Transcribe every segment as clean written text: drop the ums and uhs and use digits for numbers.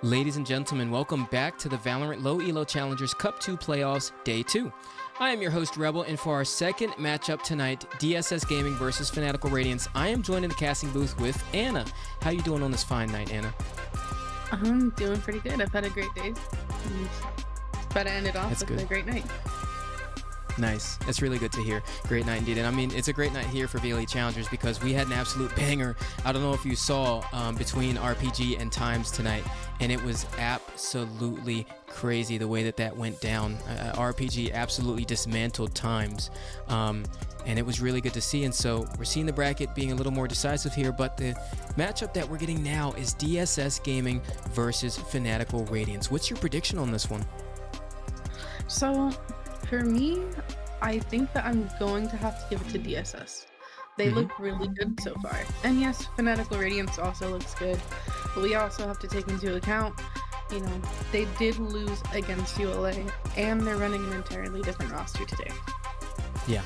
Ladies and gentlemen, welcome back to the VALORANT Low-elo Challengers Cup 2 Playoffs, Day 2. I am your host, Rebel, and for our second matchup tonight, DSS Gaming versus FANATICAL Radiance, I am joined in the casting booth with Anna. How you doing on this fine night, Anna? I'm doing pretty good. I've had a great day. But I ended off with a great night. Nice. That's really good to hear. Great night indeed. And I mean, it's a great night here for VLE Challengers because we had an absolute banger. I don't know if you saw between RPG and Times tonight, and it was absolutely crazy the way that went down. RPG absolutely dismantled Times. And it was really good to see. And so we're seeing the bracket being a little more decisive here, but the matchup that we're getting now is DSS Gaming versus FANATICAL Radiance. What's your prediction on this one? So for me, I think that I'm going to have to give it to DSS. They look really good so far. And yes, FANATICAL Radiance also looks good, but we also have to take into account, you know, they did lose against ULA, and they're running an entirely different roster today. Yeah,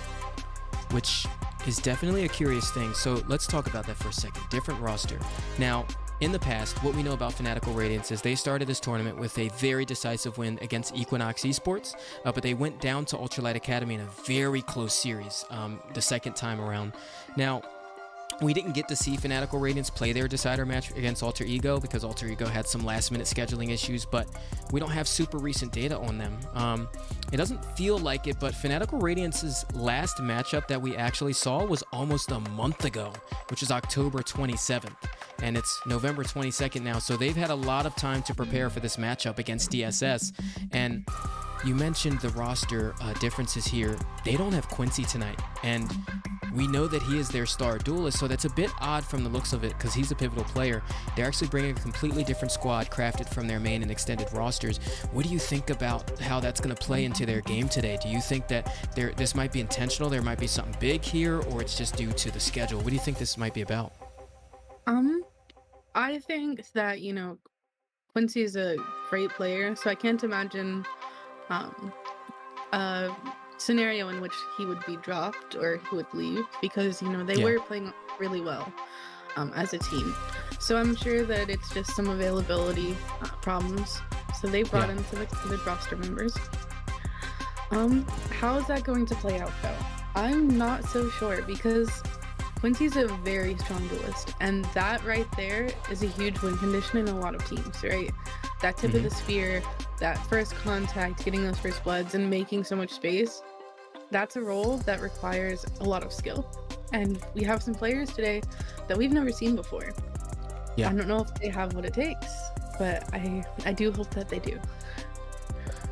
which is definitely a curious thing. So let's talk about that for a second. Different roster. Now, in the past, what we know about FANATICAL Radiance is they started this tournament with a very decisive win against Equinox Esports, but they went down to Ultralight Academy in a very close series the second time around. Now, we didn't get to see FANATICAL Radiance play their decider match against Alter Ego because Alter Ego had some last-minute scheduling issues, but we don't have super recent data on them. It doesn't feel like it, but FANATICAL Radiance's last matchup that we actually saw was almost a month ago, which is October 27th, and it's November 22nd now, so they've had a lot of time to prepare for this matchup against DSS. And you mentioned the roster differences here. They don't have Quincy tonight, and we know that he is their star duelist, so that's a bit odd from the looks of it because he's a pivotal player. They're actually bringing a completely different squad crafted from their main and extended rosters. What do you think about how that's going to play into their game today? Do you think that this might be intentional, there might be something big here, or it's just due to the schedule? What do you think this might be about? I think that, you know, Quincy is a great player, so I can't imagine a scenario in which he would be dropped or he would leave because, you know, they were playing really well as a team. So I'm sure that it's just some availability problems. So they brought in some extended roster members. How is that going to play out though? I'm not so sure because Quincy's a very strong duelist, and that right there is a huge win condition in a lot of teams, right? That tip of the spear, that first contact, getting those first bloods, and making so much space, that's a role that requires a lot of skill. And we have some players today that we've never seen before. Yeah. I don't know if they have what it takes, but I do hope that they do.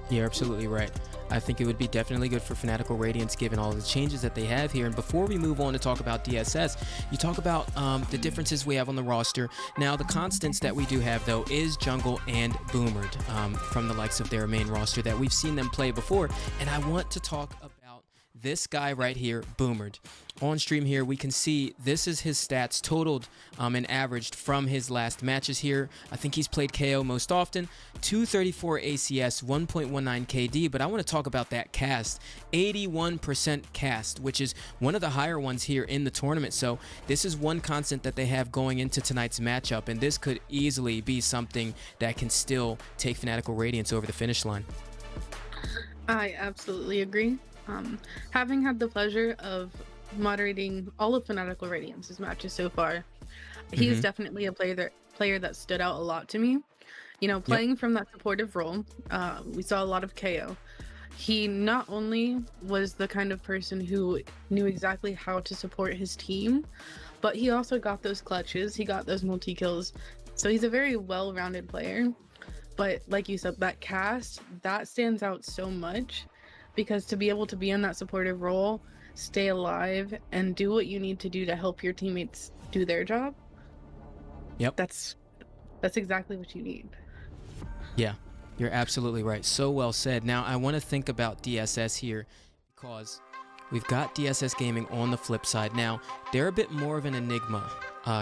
You're absolutely right. I think it would be definitely good for FANATICAL Radiance given all the changes that they have here. And before we move on to talk about DSS, you talk about the differences we have on the roster. Now, the constants that we do have, though, is Jungle and Boomered from the likes of their main roster that we've seen them play before. And I want to talk about this guy right here, Boomered. On stream here, we can see this is his stats totaled and averaged from his last matches here. I think he's played KO most often. 234 ACS, 1.19 KD, but I want to talk about that cast. 81% cast, which is one of the higher ones here in the tournament. So this is one constant that they have going into tonight's matchup, and this could easily be something that can still take FANATICAL Radiance over the finish line. I absolutely agree. Having had the pleasure of moderating all of FANATICAL Radiance's matches so far, he is definitely a player that stood out a lot to me. You know, playing from that supportive role, we saw a lot of KO. He not only was the kind of person who knew exactly how to support his team, but he also got those clutches, he got those multi-kills. So he's a very well-rounded player. But like you said, that cast, that stands out so much because to be able to be in that supportive role, stay alive, and do what you need to do to help your teammates do their job. Yep. That's exactly what you need. Yeah, you're absolutely right. So well said. Now, I want to think about DSS here because we've got DSS Gaming on the flip side. Now, they're a bit more of an enigma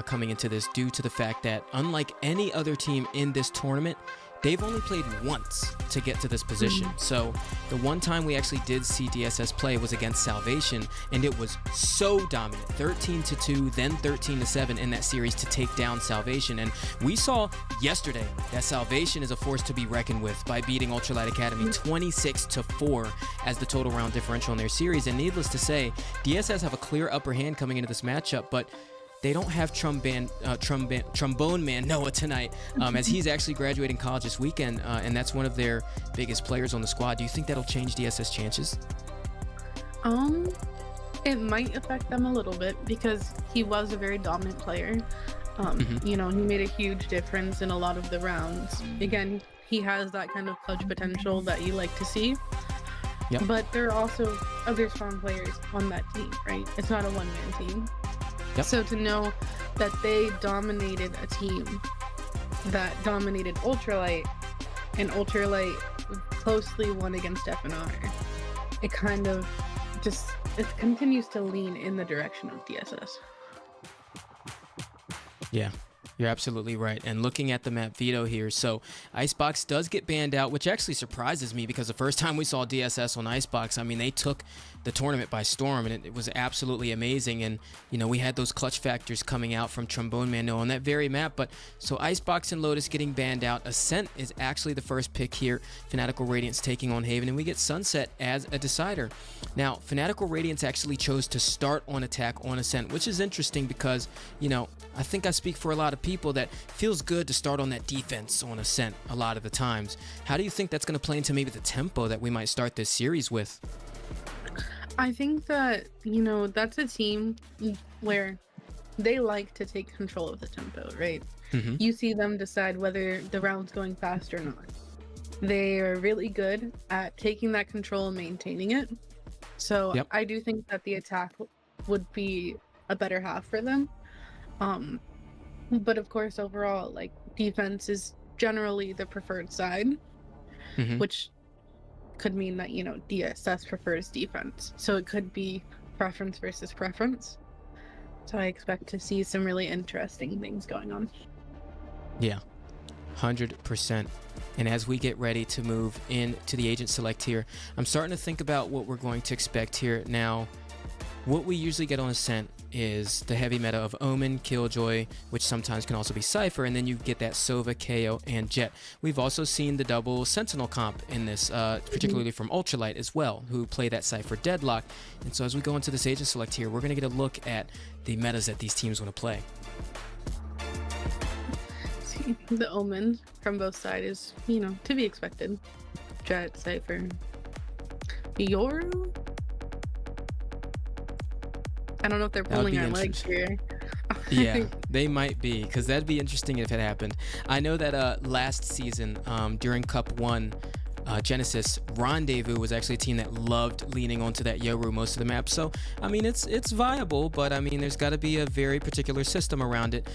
coming into this due to the fact that unlike any other team in this tournament, they've only played once to get to this position. So the one time we actually did see DSS play was against Salvation, and it was so dominant, 13-2, then 13-7 in that series to take down Salvation. And we saw yesterday that Salvation is a force to be reckoned with by beating Ultralight Academy 26-4 as the total round differential in their series. And needless to say, DSS have a clear upper hand coming into this matchup, but they don't have Trombone Man Noah tonight, as he's actually graduating college this weekend, and that's one of their biggest players on the squad. Do you think that'll change DSS chances? It might affect them a little bit because he was a very dominant player. You know, he made a huge difference in a lot of the rounds. Again, he has that kind of clutch potential that you like to see. Yep. But there are also other strong players on that team, right? It's not a one-man team. Yep. So to know that they dominated a team that dominated Ultralight, and Ultralight closely won against FNR, it kind of just, it continues to lean in the direction of DSS. Yeah, you're absolutely right. And looking at the map veto here, so Icebox does get banned out, which actually surprises me because the first time we saw DSS on Icebox, I mean, they took the tournament by storm, and it was absolutely amazing. And you know, we had those clutch factors coming out from Trombone Man Noah on that very map. But so Icebox and Lotus getting banned out. Ascent is actually the first pick here. Fanatical Radiance taking on Haven, and we get Sunset as a decider. Now, Fanatical Radiance actually chose to start on attack on Ascent, which is interesting because, you know, I think I speak for a lot of people that feels good to start on that defense on Ascent a lot of the times. How do you think that's going to play into maybe the tempo that we might start this series with? I think that, you know, that's a team where they like to take control of the tempo, right? You see them decide whether the round's going fast or not. They are really good at taking that control and maintaining it. So Yep. I do think that the attack would be a better half for them. But of course, overall, like, defense is generally the preferred side, which could mean that, you know, DSS prefers defense. So it could be preference versus preference. So I expect to see some really interesting things going on. Yeah, 100%. And as we get ready to move into the agent select here, I'm starting to think about what we're going to expect here. Now, what we usually get on Ascent is the heavy meta of Omen, Killjoy, which sometimes can also be Cypher, and then you get that Sova, KO, and Jet. We've also seen the double Sentinel comp in this, particularly from Ultralight as well, who play that Cypher Deadlock. And so as we go into this agent select here, we're going to get a look at the metas that these teams want to play. See, the Omen from both sides is, you know, to be expected. Jet, Cypher, Yoru? I don't know if they're pulling our legs here. Yeah, they might be, because that'd be interesting if it happened. I know that last season, during Cup 1, Genesis, Rendezvous was actually a team that loved leaning onto that Yoru most of the map. So, I mean, it's viable, but I mean, there's got to be a very particular system around it.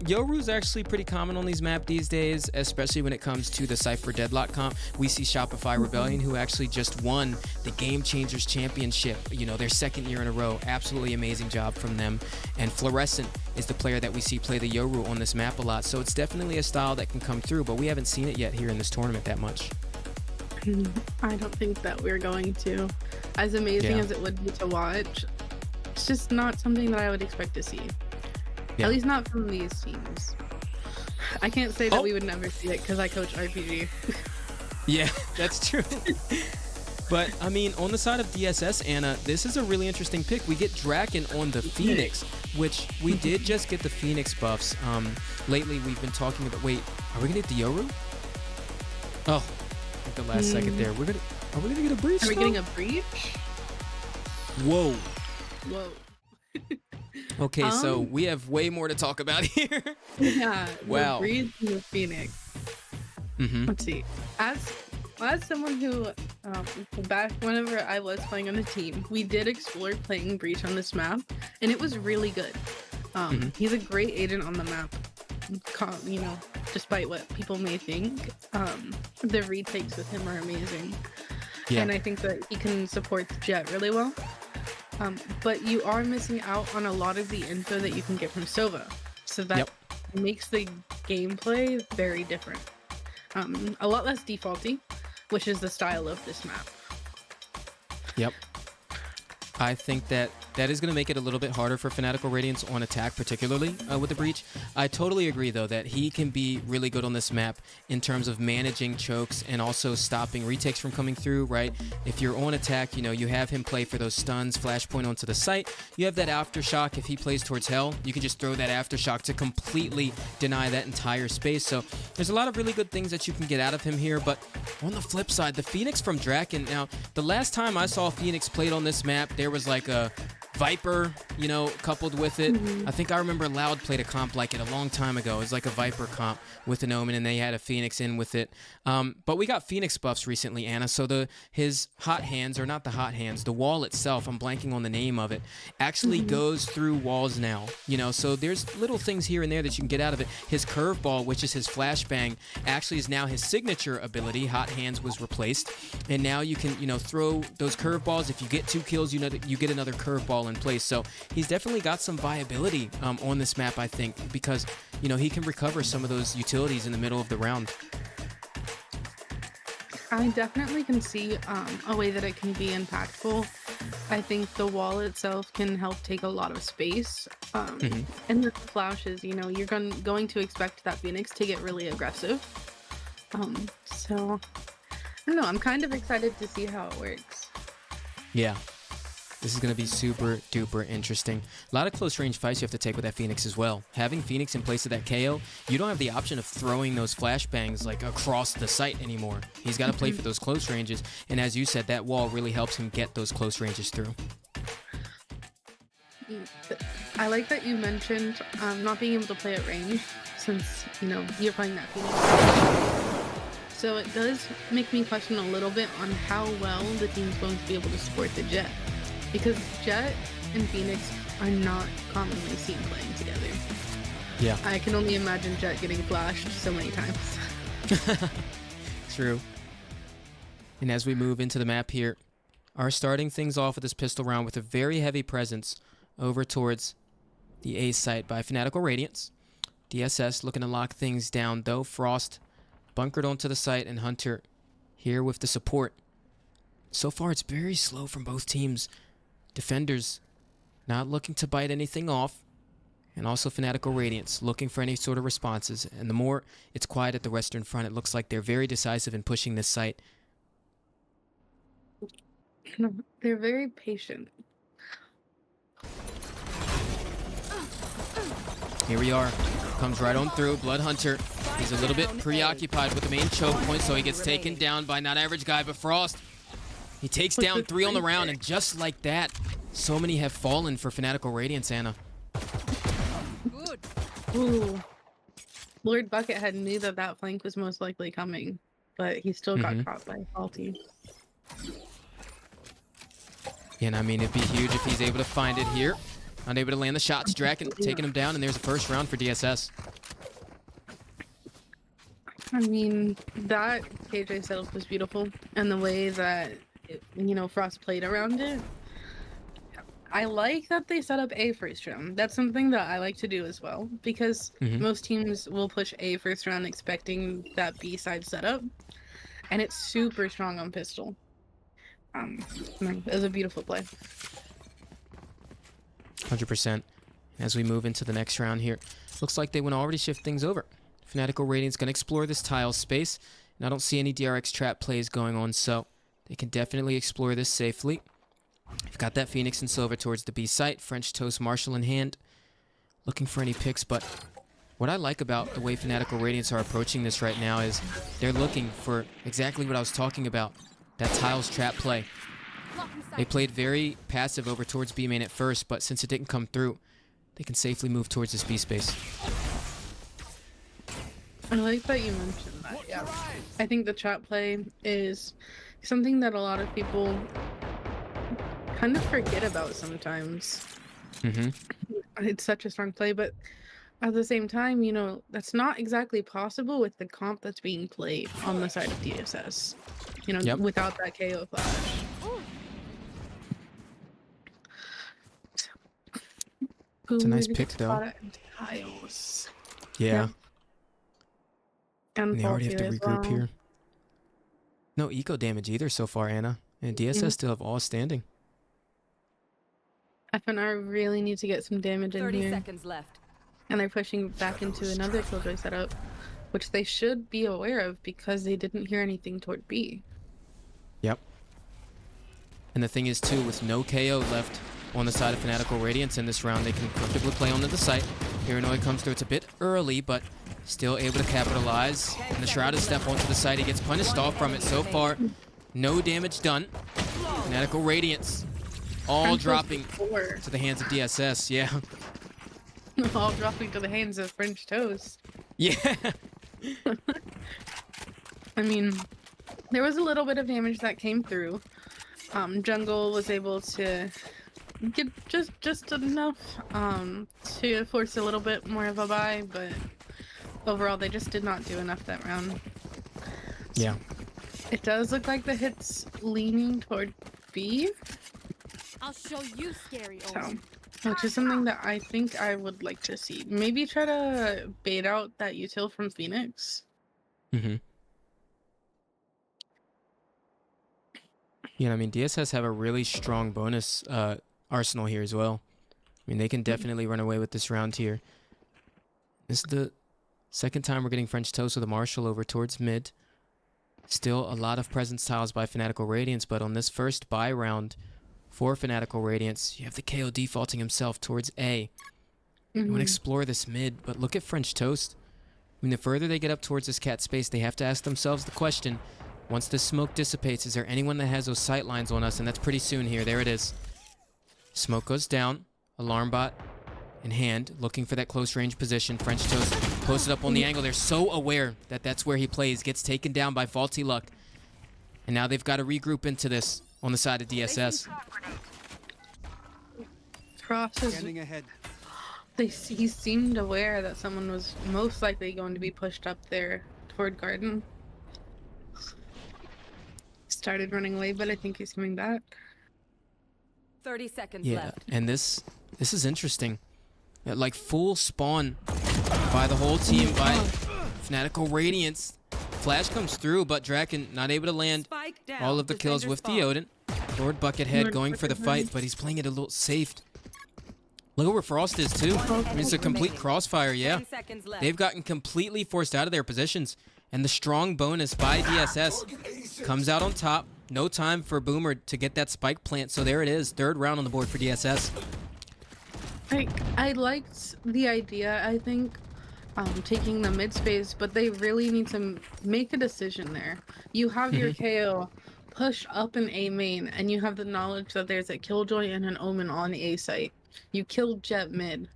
Yoru's actually pretty common on these maps these days, especially when it comes to the Cypher Deadlock comp. We see Shopify Rebellion, who actually just won the Game Changers Championship, you know, their second year in a row. Absolutely amazing job from them. And Fluorescent is the player that we see play the Yoru on this map a lot. So it's definitely a style that can come through, but we haven't seen it yet here in this tournament that much. I don't think that we're going to. As amazing as it would be to watch, it's just not something that I would expect to see. At least not from these teams. I can't say that we would never see it because I coach RPG. Yeah, that's true. But, I mean, on the side of DSS, Anna, this is a really interesting pick. We get Draken on the Phoenix, which we did just get the Phoenix buffs. Lately, we've been talking about... Wait, are we going to get the Yoru? Oh, at the last second there. Are we gonna get a breach? Are we getting a breach? Whoa. Okay, so we have way more to talk about here. Yeah. Wow. The breach and the Phoenix. Let's see. As someone who, back whenever I was playing on the team, we did explore playing breach on this map, and it was really good. He's a great agent on the map. You know, despite what people may think, the retakes with him are amazing. And I think that he can support the Jet really well. But you are missing out on a lot of the info that you can get from Sova. So that makes the gameplay very different. a lot less defaulty, which is the style of this map. Yep. I think that is going to make it a little bit harder for Fanatical Radiance on attack, particularly with the Breach. I totally agree, though, that he can be really good on this map in terms of managing chokes and also stopping retakes from coming through, right? If you're on attack, you know, you have him play for those stuns, flashpoint onto the site. You have that Aftershock. If he plays towards Hell, you can just throw that Aftershock to completely deny that entire space. So there's a lot of really good things that you can get out of him here, but on the flip side, the Phoenix from Draken. Now, the last time I saw Phoenix played on this map, there was like a Viper, you know, coupled with it. I think I remember Loud played a comp like it a long time ago. It was like a Viper comp with an Omen, and they had a Phoenix in with it. But we got Phoenix buffs recently, Anna. So his hot hands, or not the hot hands, the wall itself, I'm blanking on the name of it, actually goes through walls now. You know, so there's little things here and there that you can get out of it. His curveball, which is his flashbang, actually is now his signature ability. Hot hands was replaced, and now you can, you know, throw those curveballs. If you get 2 kills, you know that you get another curveball in place. So he's definitely got some viability on this map, I think, because, you know, he can recover some of those utilities in the middle of the round. I definitely can see a way that it can be impactful. I think the wall itself can help take a lot of space. And the flashes, you know, you're going to expect that Phoenix to get really aggressive. So, I don't know, I'm kind of excited to see how it works. Yeah. This is going to be super duper interesting. A lot of close range fights you have to take with that Phoenix as well. Having Phoenix in place of that KO, you don't have the option of throwing those flashbangs like across the site anymore. He's got to play for those close ranges, and as you said, that wall really helps him get those close ranges through. I like that you mentioned not being able to play at range, since, you know, you're playing that Phoenix. So it does make me question a little bit on how well the team's going to be able to support the Jet. Because Jet and Phoenix are not commonly seen playing together. Yeah. I can only imagine Jet getting flashed so many times. True. And as we move into the map here, are starting things off with this pistol round with a very heavy presence over towards the A site by Fanatical Radiance. DSS looking to lock things down, though. Frost bunkered onto the site, and Hunter here with the support. So far, it's very slow from both teams. Defenders not looking to bite anything off, and also Fanatical Radiance looking for any sort of responses. And the more it's quiet at the Western Front, it looks like they're very decisive in pushing this site. They're very patient. Here we are. Comes right on through. Blood Hunter. He's a little bit preoccupied with the main choke point, so he gets taken down by not average guy, but Frost. He takes down 3 on the round, and just like that, so many have fallen for Fanatical Radiance, Anna. Good. Ooh. Lord Buckethead knew that that flank was most likely coming, but he still got caught by Faulty. And I mean, it'd be huge if he's able to find it here. Unable to land the shots. Draken taking him down, and there's a first round for DSS. I mean, that KJ setup was beautiful, and the way that, you know, Frost played around it. I like that they set up A first round. That's something that I like to do as well, because most teams will push A first round expecting that B side setup, and it's super strong on pistol. It was a beautiful play. 100%. As we move into the next round here, looks like they want to already shift things over. Fanatical Radiance going to explore this tile space, and I don't see any DRX trap plays going on, so they can definitely explore this safely. We've got that Phoenix and Silver towards the B site. French Toast Marshall in hand. Looking for any picks, but what I like about the way Fanatical Radiance are approaching this right now is they're looking for exactly what I was talking about. That tiles trap play. They played very passive over towards B main at first, but since it didn't come through, they can safely move towards this B space. I like that you mentioned that, yeah. I think the trap play is something that a lot of people kind of forget about sometimes. It's such a strong play, but at the same time, you know, that's not exactly possible with the comp that's being played on the side of DSS. You know, without that KO flash. It's a nice pick, though. Tiles. Yeah. And And they already have to faulty as regroup well. here. No eco damage either so far, Anna. And DSS still have all standing. FNR really need to get some damage in 30 here. seconds left. And they're pushing back into another killjoy setup, which they should be aware of because they didn't hear anything toward B. Yep. And the thing is, too, with no KO left on the side of Fanatical Radiance in this round, they can comfortably play onto the site. Paranoid comes through. It's a bit early, but still able to capitalize. And the Shrouded step onto the site. He gets punished off from it so far. No damage done. Fanatical Radiance all dropping to the hands of DSS. Yeah. All dropping to the hands of French Toast. Yeah. I mean, there was a little bit of damage that came through. Jungle was able to get just enough to force a little bit more of a buy, but overall they just did not do enough that round. Yeah. It does look like the hit's leaning toward B. I'll show you scary So, which is something that I think I would like to see. Maybe try to bait out that util from Phoenix. Mm-hmm. Yeah, I mean, DSS have a really strong bonus arsenal here as well. I mean, they can definitely run away with this round here. This is the second time we're getting French Toast with a Marshall over towards mid. Still a lot of presence tiles by Fanatical Radiance, but on this first buy round for Fanatical Radiance, you have the KO defaulting himself towards A. You want to explore this mid, but look at French Toast. I mean, the further they get up towards this cat space, they have to ask themselves the question, once the smoke dissipates, is there anyone that has those sight lines on us? And that's pretty soon here. There it is. Smoke goes down. Alarm bot in hand, looking for that close range position. French Toast posted up on the angle. They're so aware that that's where he plays. Gets taken down by Faulty Luck. And now they've got to regroup into this on the side of DSS. Cross is... ahead. He seemed aware that someone was most likely going to be pushed up there toward Garden. Started running away, but I think he's coming back. 30 seconds Yeah, left. and this is interesting. Like full spawn by the whole team, by Fanatical Radiance. Flash comes through, but Draken not able to land Spike down. all of the kills with the Odin. Lord Buckethead going for the fight, but he's playing it a little safe. Look at where Frost is, too. I mean, it's a complete crossfire, yeah. 10 seconds left. They've gotten completely forced out of their positions. And the strong bonus by DSS comes out on top. No time for Boomer to get that spike plant. So there it is. Third round on the board for DSS. I liked the idea, I think, taking the mid space, but they really need to make a decision there. You have your KO push up an A main, and you have the knowledge that there's a Killjoy and an Omen on A site. You killed Jet mid.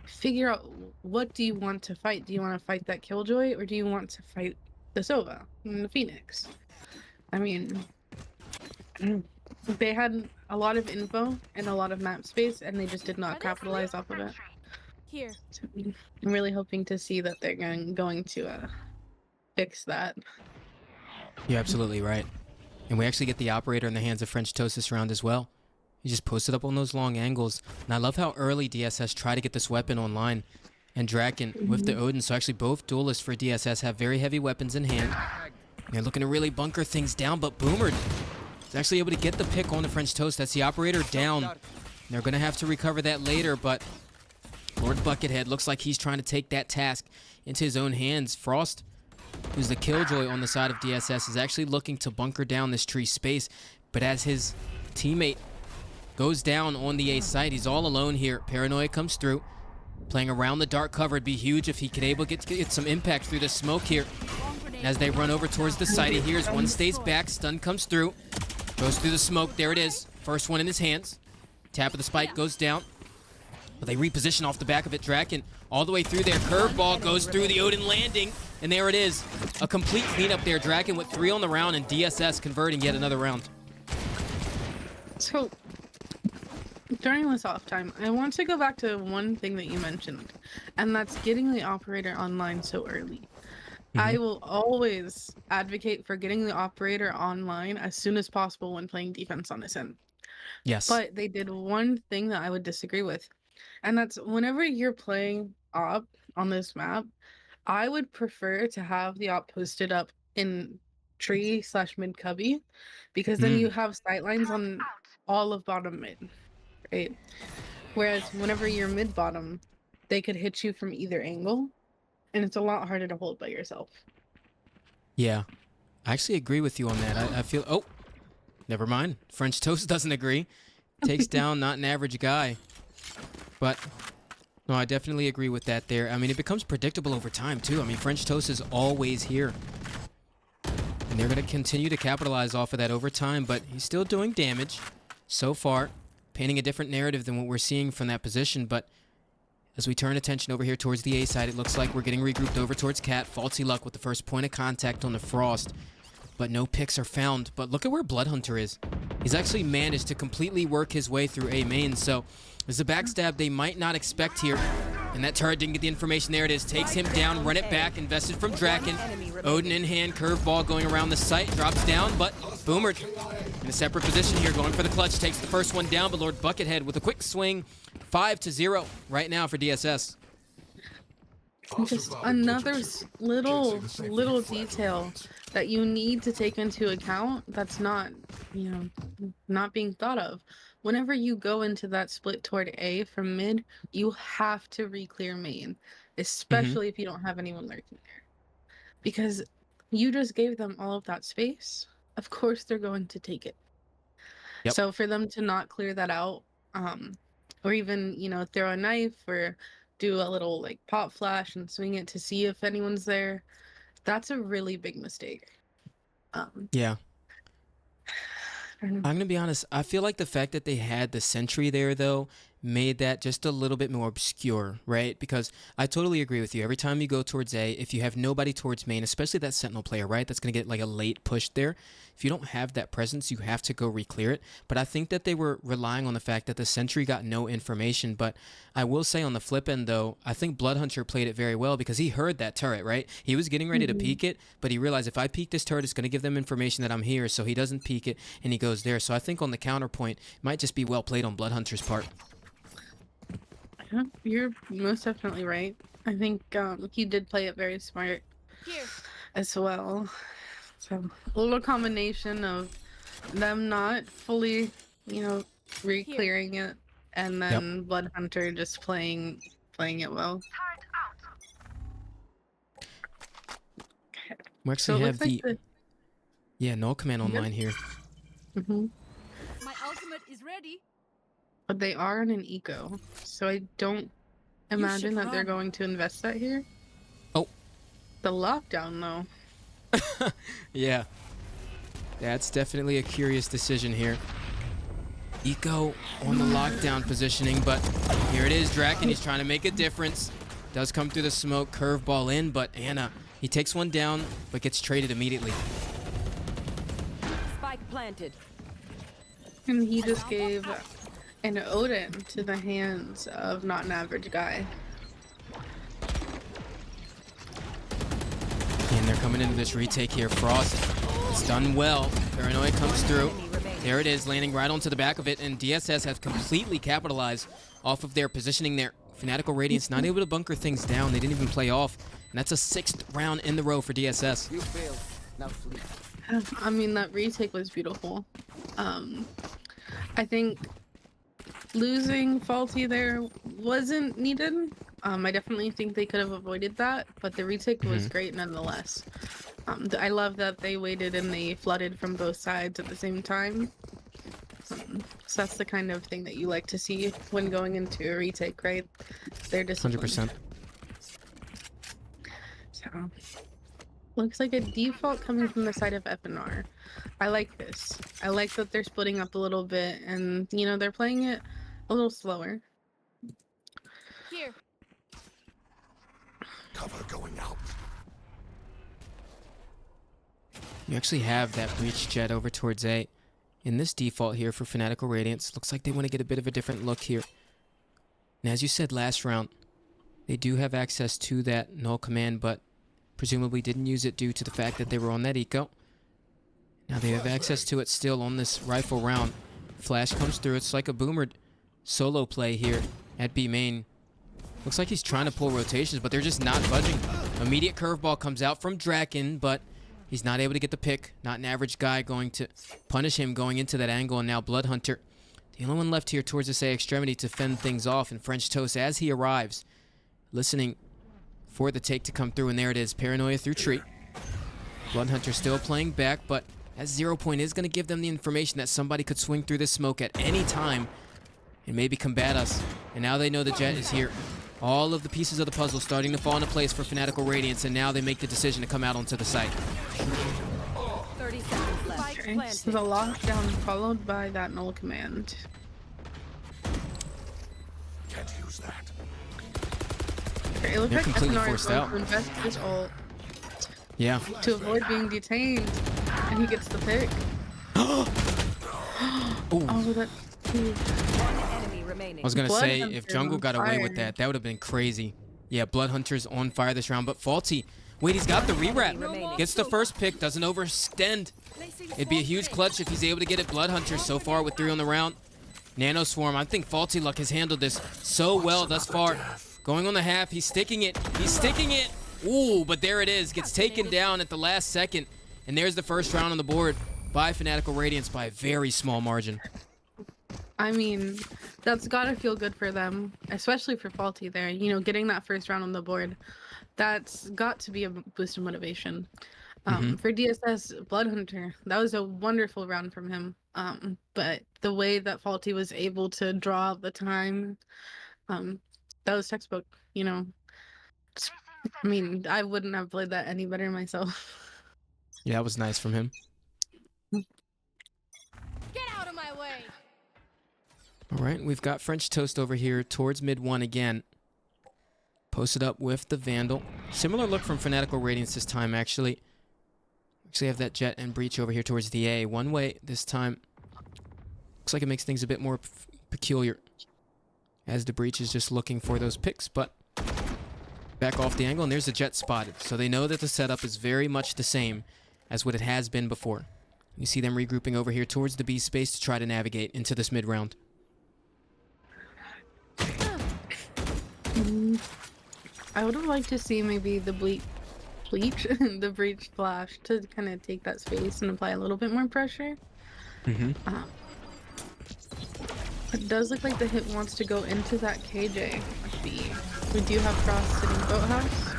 Figure out, what do you want to fight? Do you want to fight that Killjoy, or do you want to fight the Sova and the Phoenix? I mean, they had a lot of info and a lot of map space, and they just did not capitalize off of it. Here. So I'm really hoping to see that they're going to fix that. You're absolutely right. And we actually get the operator in the hands of French Toast this round as well. He just posted up on those long angles. And I love how early DSS try to get this weapon online. And Draken with the Odin. So actually both duelists for DSS have very heavy weapons in hand. They're looking to really bunker things down, but Boomer is actually able to get the pick on the French Toast. That's the operator down. They're going to have to recover that later, but Lord Buckethead looks like he's trying to take that task into his own hands. Frost, who's the Killjoy on the side of DSS, is actually looking to bunker down this tree space, but as his teammate goes down on the A site, he's all alone here. Paranoia comes through, playing around the dark cover. It'd be huge if he could get some impact through the smoke here. As they run over towards the site, he hears one stays back, stun comes through, goes through the smoke. There it is, first one in his hands. Tap of the spike goes down, but they reposition off the back of it. Draken all the way through there. Curveball goes through the Odin landing, and there it is. A complete cleanup there. Draken with 3 on the round, and DSS converting yet another round. So, during this off time, I want to go back to one thing that you mentioned, and that's getting the operator online so early. I will always advocate for getting the operator online as soon as possible when playing defense on this end. Yes. But they did one thing that I would disagree with, and that's whenever you're playing op on this map, I would prefer to have the op posted up in tree/mid cubby, because then you have sight lines on all of bottom mid, right? Whereas whenever you're mid bottom, they could hit you from either angle, and it's a lot harder to hold by yourself. Yeah, I actually agree with you on that. I feel, oh, never mind. French Toast doesn't agree. Takes down not an average guy. But no, I definitely agree with that there. I mean, it becomes predictable over time too. I mean, French Toast is always here. And they're going to continue to capitalize off of that over time, but he's still doing damage so far, painting a different narrative than what we're seeing from that position. But as we turn attention over here towards the A side, it looks like we're getting regrouped over towards Cat. Faulty Luck with the first point of contact on the Frost, but no picks are found. But look at where Bloodhunter is. He's actually managed to completely work his way through A main, so there's a backstab they might not expect here. And that turret didn't get the information. There it is. Takes him down, run it back, invested from Draken. Odin in hand, curveball going around the site, drops down, but Boomer in a separate position here, going for the clutch. Takes the first one down, but Lord Buckethead with a quick swing. 5-0 right now for DSS. Just another little detail that you need to take into account that's not, not being thought of. Whenever you go into that split toward A from mid, you have to re-clear main, especially if you don't have anyone lurking there. Because you just gave them all of that space. Of course they're going to take it. Yep. So for them to not clear that out, or even, throw a knife or do a little like pop flash and swing it to see if anyone's there, that's a really big mistake. Yeah. I'm going to be honest. I feel like the fact that they had the sentry there, though, made that just a little bit more obscure, right? Because I totally agree with you. Every time you go towards A, if you have nobody towards main, especially that Sentinel player, right, that's going to get like a late push there. If you don't have that presence, you have to go re-clear it. But I think that they were relying on the fact that the sentry got no information. But I will say on the flip end, though, I think Bloodhunter played it very well because he heard that turret, right? He was getting ready to peek it, but he realized if I peek this turret, it's going to give them information that I'm here, so he doesn't peek it, and he goes there. So I think on the counterpoint, it might just be well played on Bloodhunter's part. You're most definitely right. I think he did play it very smart as well. So a little combination of them not fully, re-clearing it, and then Bloodhunter just playing it well. We actually have the null command online here. My ultimate is ready. But they are in an eco, so I don't imagine that they're going to invest that here. Oh. The lockdown, though. Yeah. That's definitely a curious decision here. Eco on the lockdown positioning, but here it is, Draken. He's trying to make a difference. Does come through the smoke, curveball in, but Ana, he takes one down, but gets traded immediately. Spike planted. And he just gave an Odin to the hands of not an average guy. And they're coming into this retake here. Frost is done well. Paranoia comes through. There it is, landing right onto the back of it, and DSS have completely capitalized off of their positioning there. Fanatical Radiance not able to bunker things down. They didn't even play off, and that's a 6th round in the row for DSS. You failed. Now sleep. I mean, that retake was beautiful. I think losing Faulty there wasn't needed. I definitely think they could have avoided that, but the retake was great nonetheless. I love that they waited and they flooded from both sides at the same time. So that's the kind of thing that you like to see when going into a retake, right? They're disciplined. 100%. So, looks like a default coming from the side of FNR. I like this. I like that they're splitting up a little bit and, they're playing it a little slower. Here. Cover going out. You actually have that breach jet over towards A. In this default here for Fanatical Radiance, looks like they want to get a bit of a different look here. And as you said last round, they do have access to that null command, but presumably didn't use it due to the fact that they were on that eco. Now they have access to it still on this rifle round. Flash comes through. It's like a Boomer solo play here at B main. Looks like he's trying to pull rotations, but they're just not budging. Immediate curveball comes out from Draken, but he's not able to get the pick. Not an average guy, going to punish him going into that angle. And now Bloodhunter, the only one left here towards this A extremity to fend things off. And French Toast, as he arrives, listening for the take to come through. And there it is, Paranoia through tree. Bloodhunter still playing back, but that 0 point is going to give them the information that somebody could swing through this smoke at any time and maybe combat us. And now they know the Jet is here. All of the pieces of the puzzle starting to fall into place for Fanatical Radiance, and now they make the decision to come out onto the site. 30 seconds left. Okay, so the lockdown followed by that null command. Can't use that. Okay, it looks They're like completely FNR is forced going out. to invest his ult Yeah. to avoid being detained, and he gets the pick. Ooh. Oh, that's huge. One enemy remaining. I was going to say, Bloodhunter if Jungle on got away with fire. that would have been crazy. Yeah, Bloodhunter's on fire this round, but Faulty, wait, he's got the rewrap. Gets the first pick, doesn't overextend. It'd be a huge clutch if he's able to get it. Bloodhunter so far with 3 on the round. Nano Swarm, I think Faulty Luck has handled this so well thus far. Going on the half, he's sticking it. He's sticking it. Ooh, but there it is. Gets taken down at the last second. And there's the first round on the board by Fanatical Radiance by a very small margin. I mean, that's gotta feel good for them, especially for Faulty there. You know, getting that first round on the board, that's got to be a boost of motivation. For DSS Bloodhunter, that was a wonderful round from him. But the way that Faulty was able to draw out the time, that was textbook, you know. I mean, I wouldn't have played that any better myself. Yeah, that was nice from him. Get out of my way. All right, we've got French Toast over here towards mid 1 again. Posted up with the Vandal. Similar look from Fanatical Radiance this time, actually. Actually have that Jet and Breach over here towards the A. One way this time. Looks like it makes things a bit more peculiar, as the Breach is just looking for those picks, but back off the angle, and there's the Jet spotted. So they know that the setup is very much the same as what it has been before. You see them regrouping over here towards the B space to try to navigate into this mid round. I would have liked to see maybe the bleach, the breach flash to kind of take that space and apply a little bit more pressure. It does look like the hit wants to go into that KJ. We do have Frost sitting boathouse.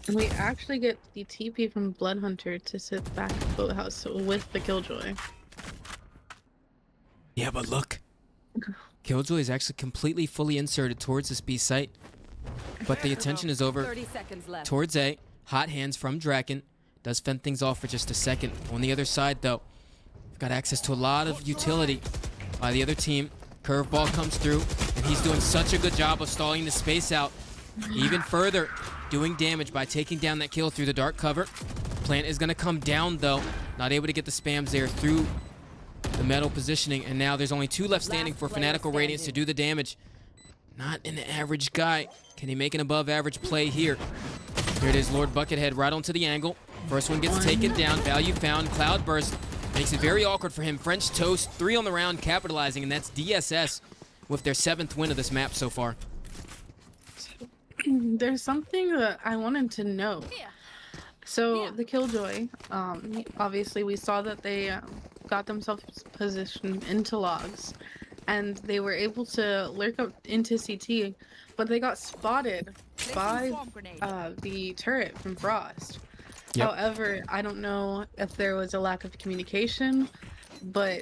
And we actually get the TP from Bloodhunter to sit back at boathouse with the Killjoy. Yeah, but look. Killjoy is actually completely fully inserted towards this B site. But the attention is over 30 seconds left. towards A. Hot hands from Draken. Does fend things off for just a second. On the other side, though, we've got access to a lot of utility by the other team. Curveball comes through, and he's doing such a good job of stalling the space out even further, doing damage by taking down that kill through the dark cover. Plant is going to come down, though. Not able to get the spams there through the metal positioning, and now there's only 2 left standing for Fanatical Radiance to do the damage. Not an average guy. Can he make an above average play here? Here it is, Lord Buckethead right onto the angle. First one gets taken down. Value found. Cloudburst makes it very awkward for him. French Toast, 3 on the round, capitalizing, and that's DSS with their 7th win of this map so far. There's something that I wanted to know. So the Killjoy, obviously we saw that they got themselves positioned into logs, and they were able to lurk up into CT, but they got spotted by the turret from Frost. Yep. However, I don't know if there was a lack of communication, but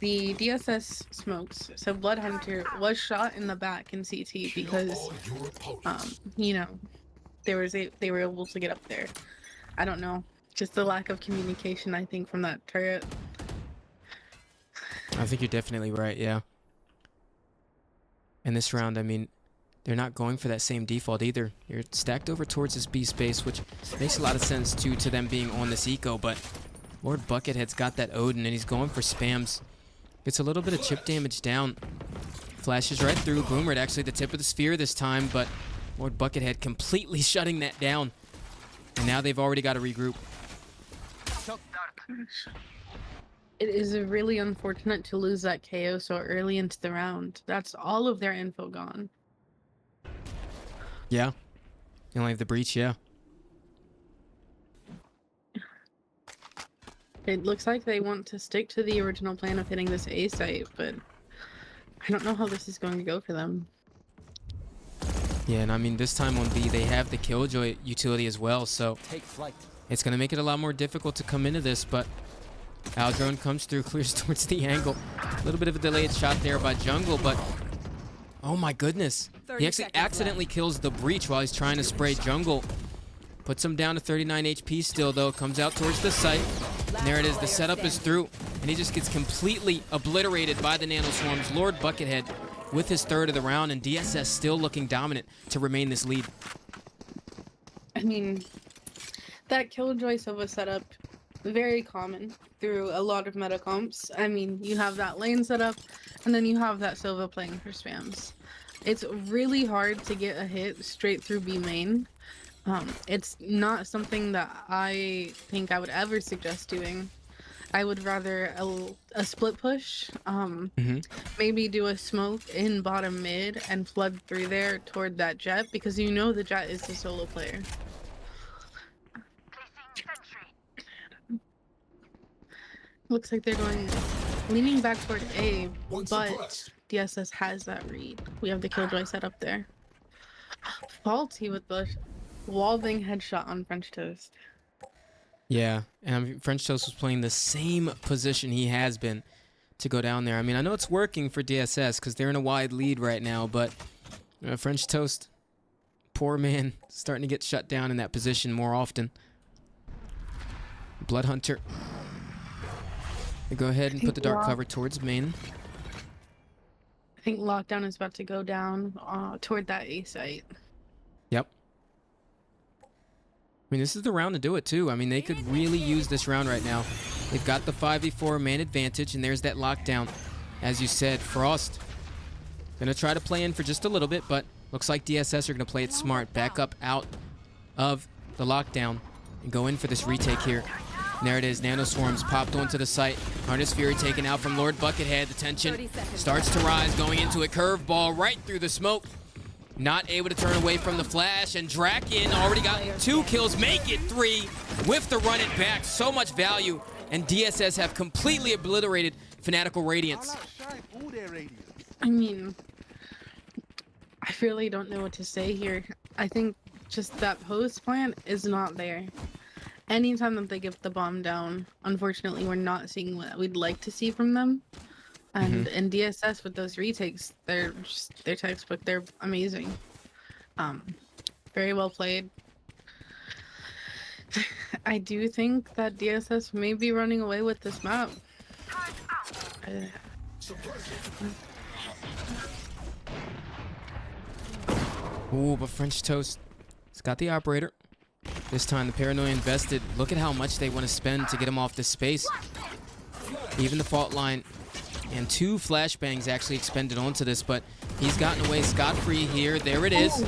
the DSS smokes. So Bloodhunter was shot in the back in CT because, you know, they were able to get up there. I don't know, just the lack of communication, I think, from that turret. I think you're definitely right, yeah. In this round, I mean, they're not going for that same default either. You're stacked over towards this B space, which makes a lot of sense too to them being on this eco, but Lord Buckethead's got that Odin and he's going for spams. Gets a little bit of chip damage down. Flashes right through. Boomer at actually the tip of the sphere this time, but Lord Buckethead completely shutting that down. And now they've already got to regroup. It is really unfortunate to lose that KO so early into the round. That's all of their info gone. Yeah. You only have the breach, yeah. It looks like they want to stick to the original plan of hitting this A site, but I don't know how this is going to go for them. Yeah, and I mean, this time on B, they have the Killjoy utility as well, so Take flight. it's going to make it a lot more difficult to come into this, but Aldrone comes through, clears towards the angle. A little bit of a delayed shot there by Jungle, but oh my goodness. He actually accidentally kills the breach while he's trying to spray Jungle. Puts him down to 39 HP still, though. Comes out towards the site. And there it is. The setup is through. And he just gets completely obliterated by the Nanoswarms. Lord Buckethead with his third of the round. And DSS still looking dominant to remain this lead. I mean, that Killjoy Sova setup, very common through a lot of meta comps. I mean, you have that lane setup, and then you have that Sova playing for spams. It's really hard to get a hit straight through B main. It's not something that I think I would ever suggest doing. I would rather a split push, maybe do a smoke in bottom mid and flood through there toward that Jet, because you know the Jet is the solo player. Looks like they're leaning back toward A, but DSS has that read. We have the Killjoy set up there. Faulty with the wall-bang headshot on French Toast. Yeah, and French Toast was playing the same position he has been to go down there. I mean, I know it's working for DSS because they're in a wide lead right now, but French Toast, poor man, starting to get shut down in that position more often. Blood Hunter. They go ahead and put the dark cover towards main. I think Lockdown is about to go down toward that A site. Yep. I mean, this is the round to do it, too. I mean, they could really use this round right now. They've got the 5v4 man advantage, and there's that lockdown. As you said, Frost gonna try to play in for just a little bit, but looks like DSS are gonna play it smart. Back up out of the lockdown and go in for this retake here. And there it is. Nanoswarms popped onto the site. Harness Fury taken out from Lord Buckethead. The tension starts to rise, going into a curveball right through the smoke. Not able to turn away from the flash, and Draken already got 2 kills, make it 3 with the run it back. So much value, and DSS have completely obliterated Fanatical Radiance. I mean, I really don't know what to say here. I think just that post plan is not there. Anytime that they get the bomb down, unfortunately, we're not seeing what we'd like to see from them. And in DSS with those retakes, they're textbook. They're amazing. Very well played. I do think that DSS may be running away with this map. Ooh, but French Toast has got the operator. This time the Paranoia invested. Look at how much they want to spend to get him off this space. Even the fault line and 2 flashbangs actually expended onto this, but he's gotten away scot-free here. There it is.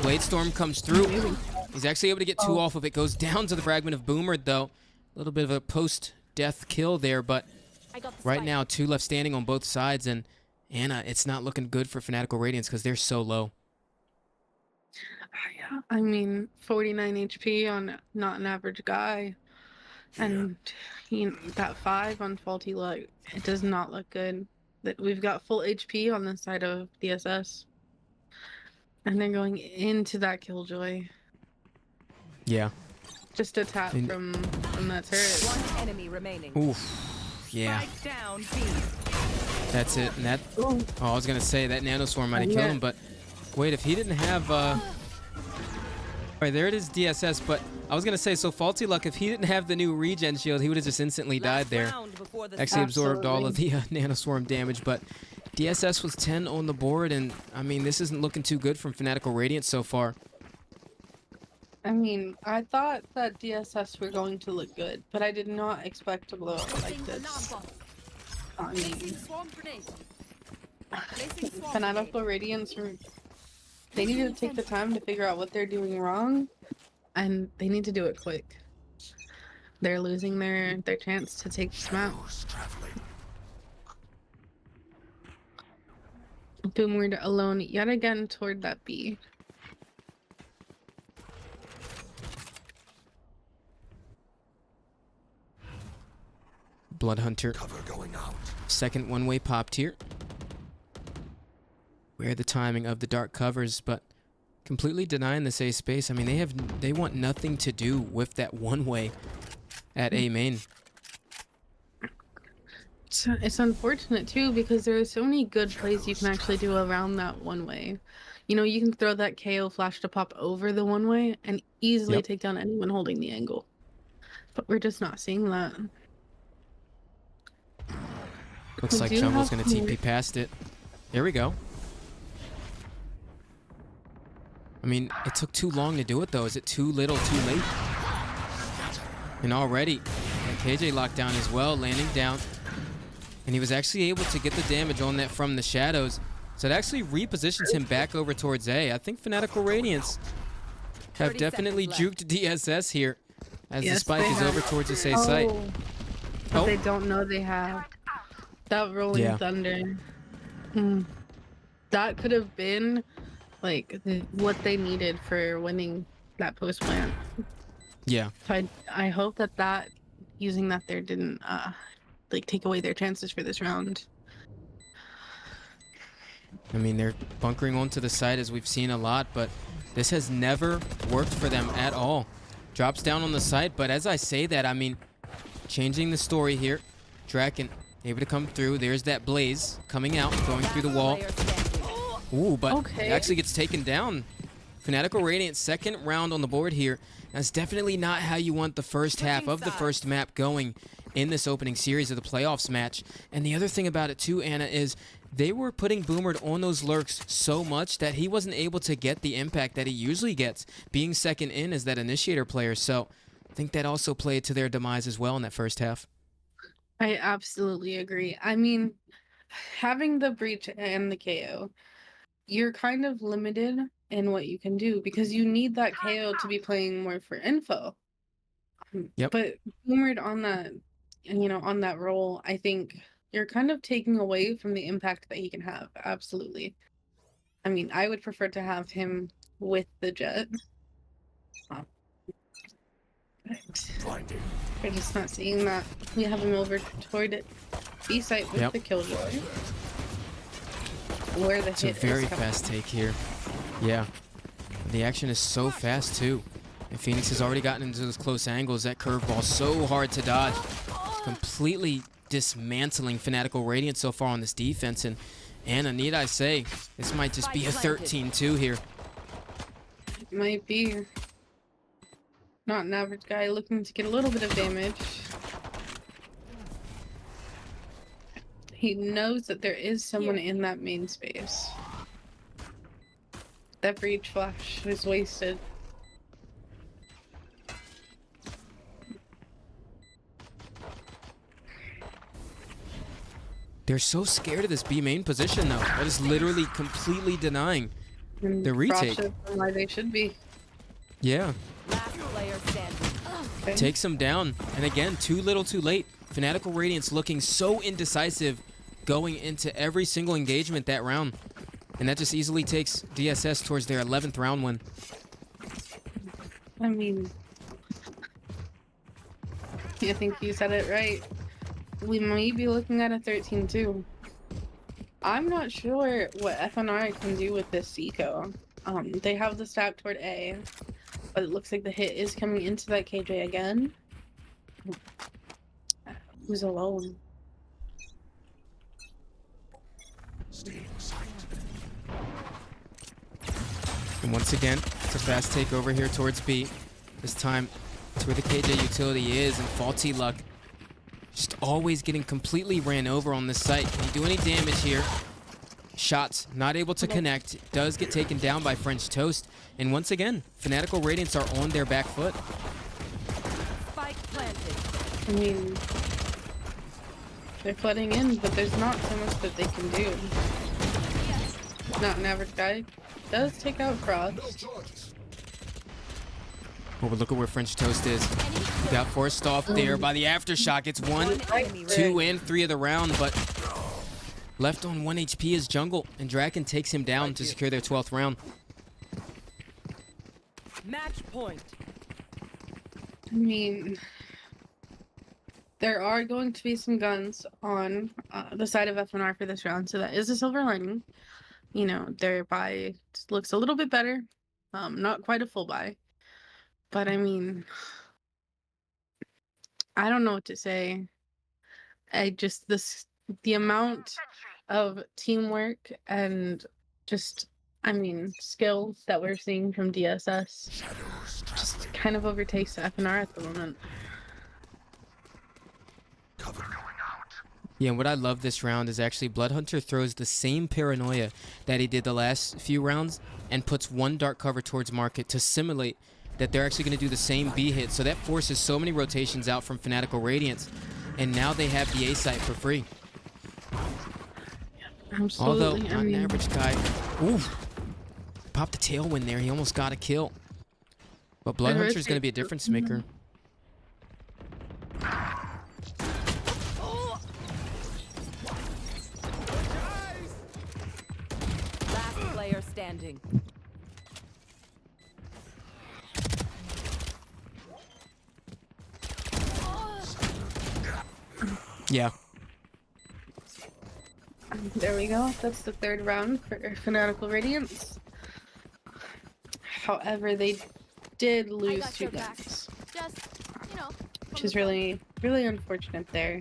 Blade Storm comes through. He's actually able to get 2 off of it. Goes down to the fragment of Boomer, though. A little bit of a post-death kill there, but right now 2 left standing on both sides, and Ana, it's not looking good for Fanatical Radiance because they're so low. I mean, 49 HP on not an average guy. And that 5 on Faulty Luck, it does not look good. That we've got full HP on the side of DSS. And they're going into that Killjoy. Yeah. Just a tap from that turret. 1 enemy remaining. Oof. Yeah. Down, B. That's it. And that. Oh, I was gonna say that Nanoswarm might have killed him, but wait, if he didn't have. Right, there it is, DSS. But I was gonna say, so Faulty Luck, if he didn't have the new regen shield, he would have just instantly died there. Actually absorbed all of the Nanoswarm damage, but DSS was 10 on the board, and I mean, this isn't looking too good from Fanatical Radiance so far. I mean, I thought that DSS were going to look good, but I did not expect to blow up like this. I mean, Fanatical Radiance, they need to take the time to figure out what they're doing wrong, and they need to do it quick. They're losing their chance to take this map. Boomer alone yet again toward that B. Bloodhunter. Cover going out. Second one-way popped here. Where the timing of the dark covers, but completely denying this A space. I mean, they want nothing to do with that one-way at A main. It's unfortunate too because there are so many good plays you can actually do around that one way. You know, you can throw that KO flash to pop over the one way and easily take down anyone holding the angle. But we're just not seeing that. Looks like Jungle's gonna TP past it. There we go. I mean, it took too long to do it though. Is it too little, too late? And already, KJ locked down as well, landing down. And he was actually able to get the damage on that from the shadows. So it actually repositions him back over towards A. I think Fanatical Radiance have definitely juked DSS here as the spike is over towards the A site. But they don't know they have that rolling thunder. That could have been like what they needed for winning that post plant. Yeah. So I hope that using that there didn't like take away their chances for this round. I mean, they're bunkering onto the side as we've seen a lot, but this has never worked for them at all. Drops down on the side, but as I say that, I mean, changing the story here. Draken able to come through. There's that Blaze coming out, going through the wall. Ooh, but it actually gets taken down. Fanatical Radiance, second round on the board here. That's definitely not how you want the first half of the first map going in this opening series of the playoffs match. And the other thing about it too, Anna, is they were putting Boomer on those lurks so much that he wasn't able to get the impact that he usually gets, being second in as that initiator player. So I think that also played to their demise as well in that first half. I absolutely agree. I mean, having the breach and the KO, you're kind of limited in what you can do because you need that KO to be playing more for info. Yep. But Boomered on that, you know, on that role, I think you're kind of taking away from the impact that he can have. Absolutely. I mean, I would prefer to have him with the Jet. Blinding. We're just not seeing that. We have him over toward B site with the Killjoy. Where the It's a very fast take here. Yeah. The action is so fast too. And Phoenix has already gotten into those close angles. That curveball so hard to dodge. Completely dismantling Fanatical Radiance so far on this defense. And Anna, need I say, this might just be a 13-2 here. It might be. Not an average guy looking to get a little bit of damage. He knows that there is someone in that main space. That breach flash is wasted. They're so scared of this B main position though. That is literally completely denying And the retake. Why they should be. Yeah. Last player standing. Okay. Takes him down. And again, too little too late. Fanatical Radiance looking so indecisive going into every single engagement that round. And that just easily takes DSS towards their 11th round win. I mean, I think you said it right. We might be looking at a 13-2. I'm not sure what FNR can do with this eco. They have the stack toward A, but it looks like the hit is coming into that KJ again. Who's alone? Stay in sight. And once again, it's a fast takeover here towards B. This time, it's where the KJ utility is, and Faulty Luck just always getting completely ran over on this site. Can he do any damage here? Shots not able to connect. Does get taken down by French Toast. And once again, Fanatical Radiance are on their back foot. Spike planted. I mean, they're flooding in, but there's not so much that they can do. Not an average guy. Does take out Frost. Oh, but look at where French Toast is. He got forced off there by the aftershock. It's 1, 2, and 3 of the round, but left on 1 HP is Jungle, and Draken takes him down to secure their 12th round. Match point. I mean, there are going to be some guns on the side of FNR for this round, so that is a silver lining. You know, their buy looks a little bit better. Not quite a full buy, but I mean, I don't know what to say. The amount of teamwork and just, I mean, skills that we're seeing from DSS Shadows just traveling. kind of overtakes FNR at the moment. Cover going out. Yeah, and what I love this round is actually Bloodhunter throws the same paranoia that he did the last few rounds and puts one dark cover towards market to simulate that they're actually going to do the same B hit. So that forces so many rotations out from Fanatical Radiance, and now they have the A site for free. Absolutely. Although, I not an mean, average guy. Ooh, popped the tailwind there. He almost got a kill. But Bloodhunter's going to be a difference maker. Last player standing. Yeah. there we go. That's the third round for Fanatical Radiance. However, they did lose got 2 your back. guns, Just, you know. which is really, really unfortunate there.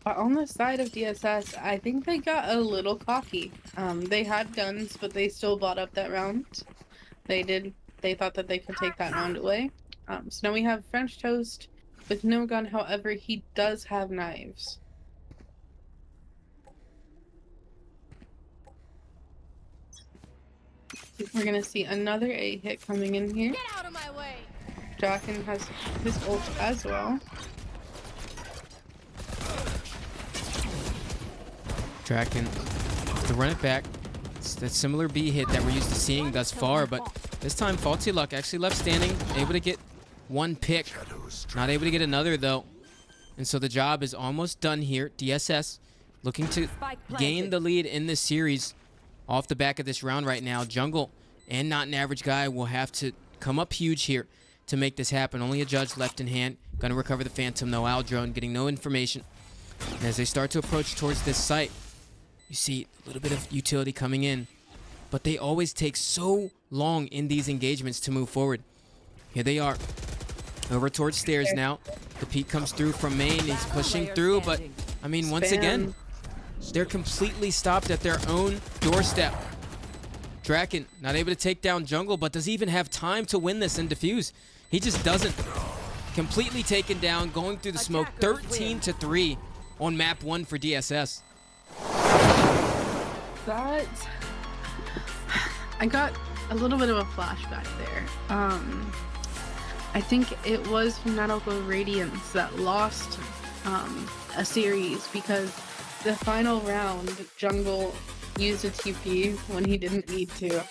But on the side of DSS, I think they got a little cocky. They had guns, but they still bought up that round. They thought that they could take that round away. So now we have French Toast with no gun. However, he does have knives. We're gonna see another A hit coming in here. Get out of my way. Draken has his ult as well. Draken to run it back. It's that similar B hit that we're used to seeing thus far, but this time Faulty Luck actually left standing, able to get one pick. Shadows Not able to get another though. And so the job is almost done here. DSS looking to gain the lead in this series off the back of this round right now. Jungle and Not an Average Guy will have to come up huge here to make this happen. Only a judge left in hand. Gonna recover the Phantom though. Owl Drone getting no information. And as they start to approach towards this site, you see a little bit of utility coming in. But they always take so long in these engagements to move forward. Here they are. Over towards stairs now. The peek comes through from main. He's pushing through, but I mean, once again, they're completely stopped at their own doorstep. Draken not able to take down Jungle, but does he even have time to win this and defuse? He just doesn't. Completely taken down, going through the smoke. 13-3 on map 1 for DSS. That I got a little bit of a flashback there. I think it was Fanatical Radiance that lost a series because the final round, Jungle used a TP when he didn't need to.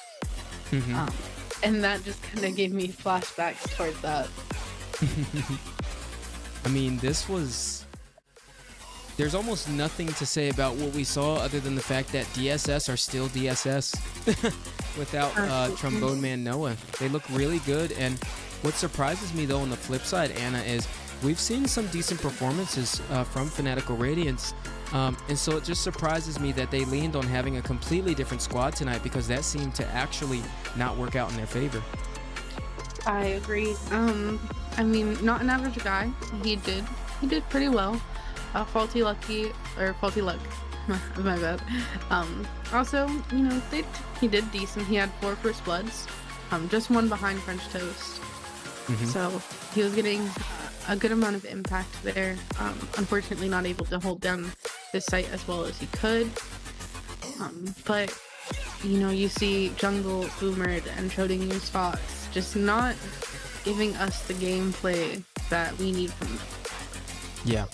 And that just kind of gave me flashbacks towards that. I mean, there's almost nothing to say about what we saw other than the fact that DSS are still DSS without Trombone Man Noah. They look really good, and what surprises me though on the flip side, Anna, is we've seen some decent performances from Fanatical Radiance, and so it just surprises me that they leaned on having a completely different squad tonight, because that seemed to actually not work out in their favor. I agree. I mean, Not an Average Guy. He did pretty well. Faulty Luck, my bad. Also, you know, he did decent. He had 4 first bloods, just 1 behind French Toast. So he was getting a good amount of impact there. Unfortunately, not able to hold down this site as well as he could. But you know, you see Jungle, Boomer, and Choding use Fox just not giving us the gameplay that we need from them. Yeah.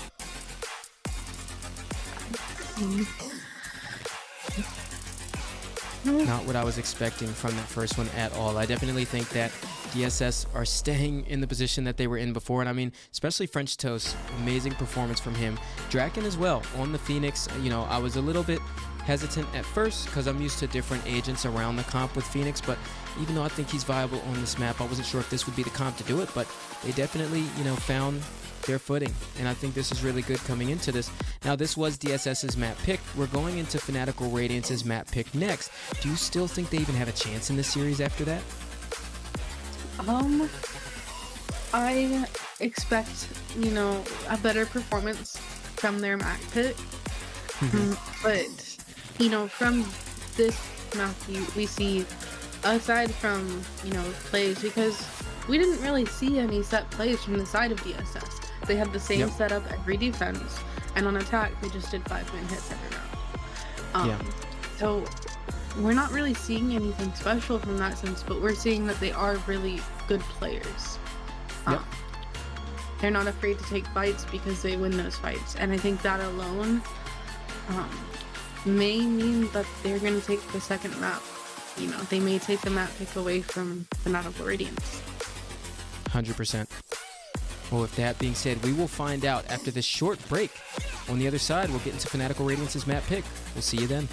Not what I was expecting from that first one at all. I definitely think that DSS are staying in the position that they were in before, and I mean, especially French Toast, amazing performance from him. Draken as well on the Phoenix. You know, I was a little bit hesitant at first because I'm used to different agents around the comp with Phoenix, but even though I think he's viable on this map, I wasn't sure if this would be the comp to do it, but they definitely, you know, found their footing, and I think this is really good coming into this. Now, this was DSS's map pick. We're going into Fanatical Radiance's map pick next. Do you still think they even have a chance in this series after that? I expect, you know, a better performance from their map pick. But, you know, from this map, we see, aside from, you know, plays, because we didn't really see any set plays from the side of DSS. They had the same setup every defense, and on attack, they just did 5-man hits every round. So we're not really seeing anything special from that sense, but we're seeing that they are really good players. They're not afraid to take fights because they win those fights, and I think that alone may mean that they're going to take the second map. You know, they may take the map pick away from Fanatical Radiance. 100%. Well, with that being said, we will find out after this short break. On the other side, we'll get into Fanatical Radiance's map pick. We'll see you then.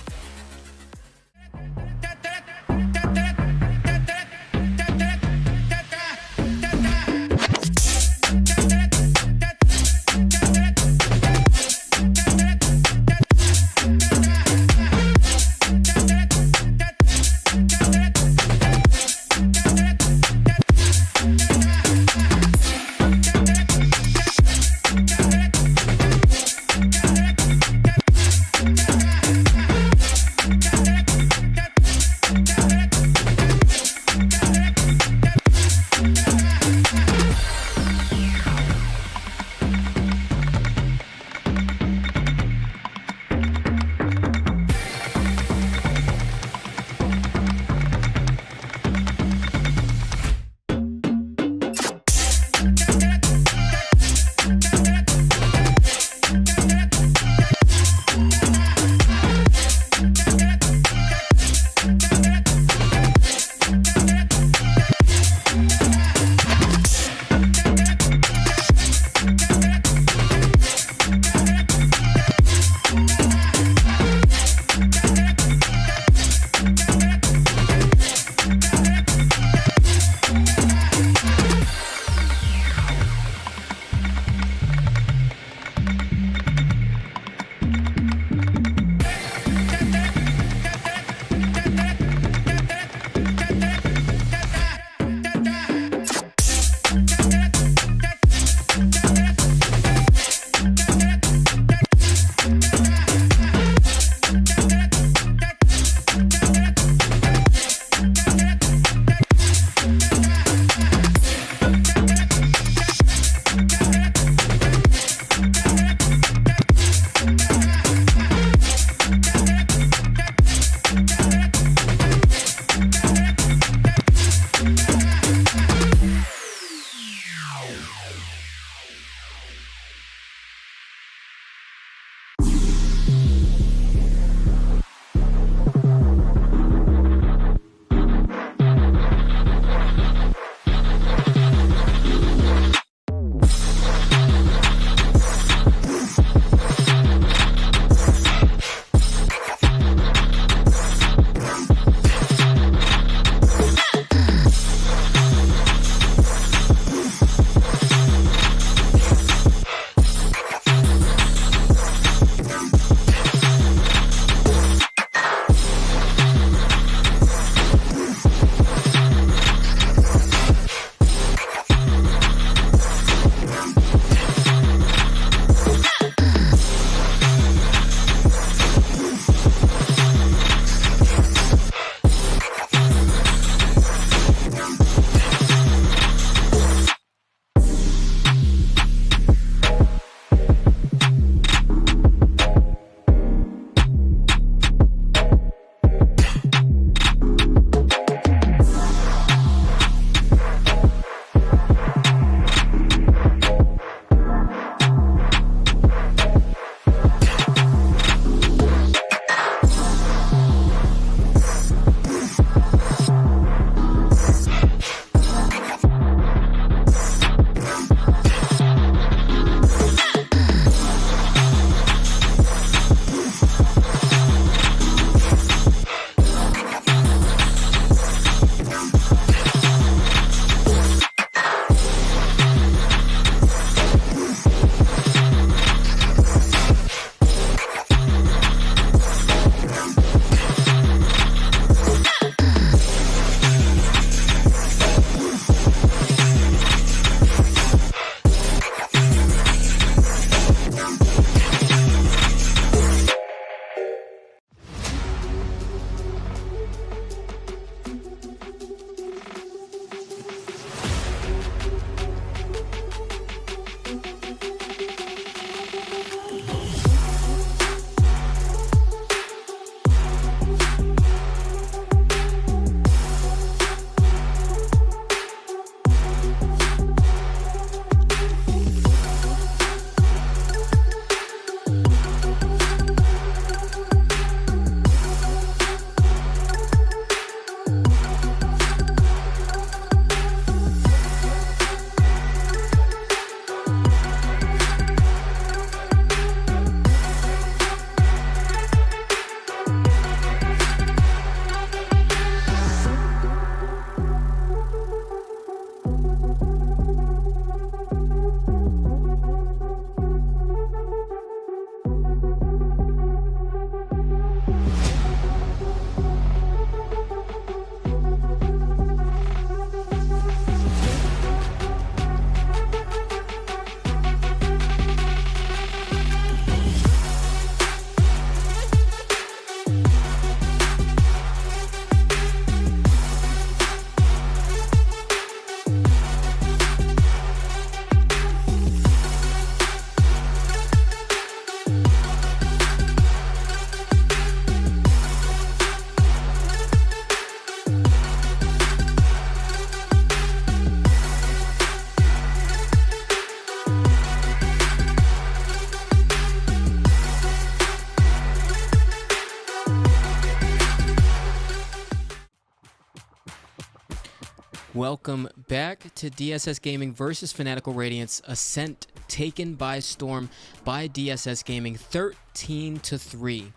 Welcome back to DSS Gaming versus Fanatical Radiance. Ascent taken by storm by DSS Gaming, 13-3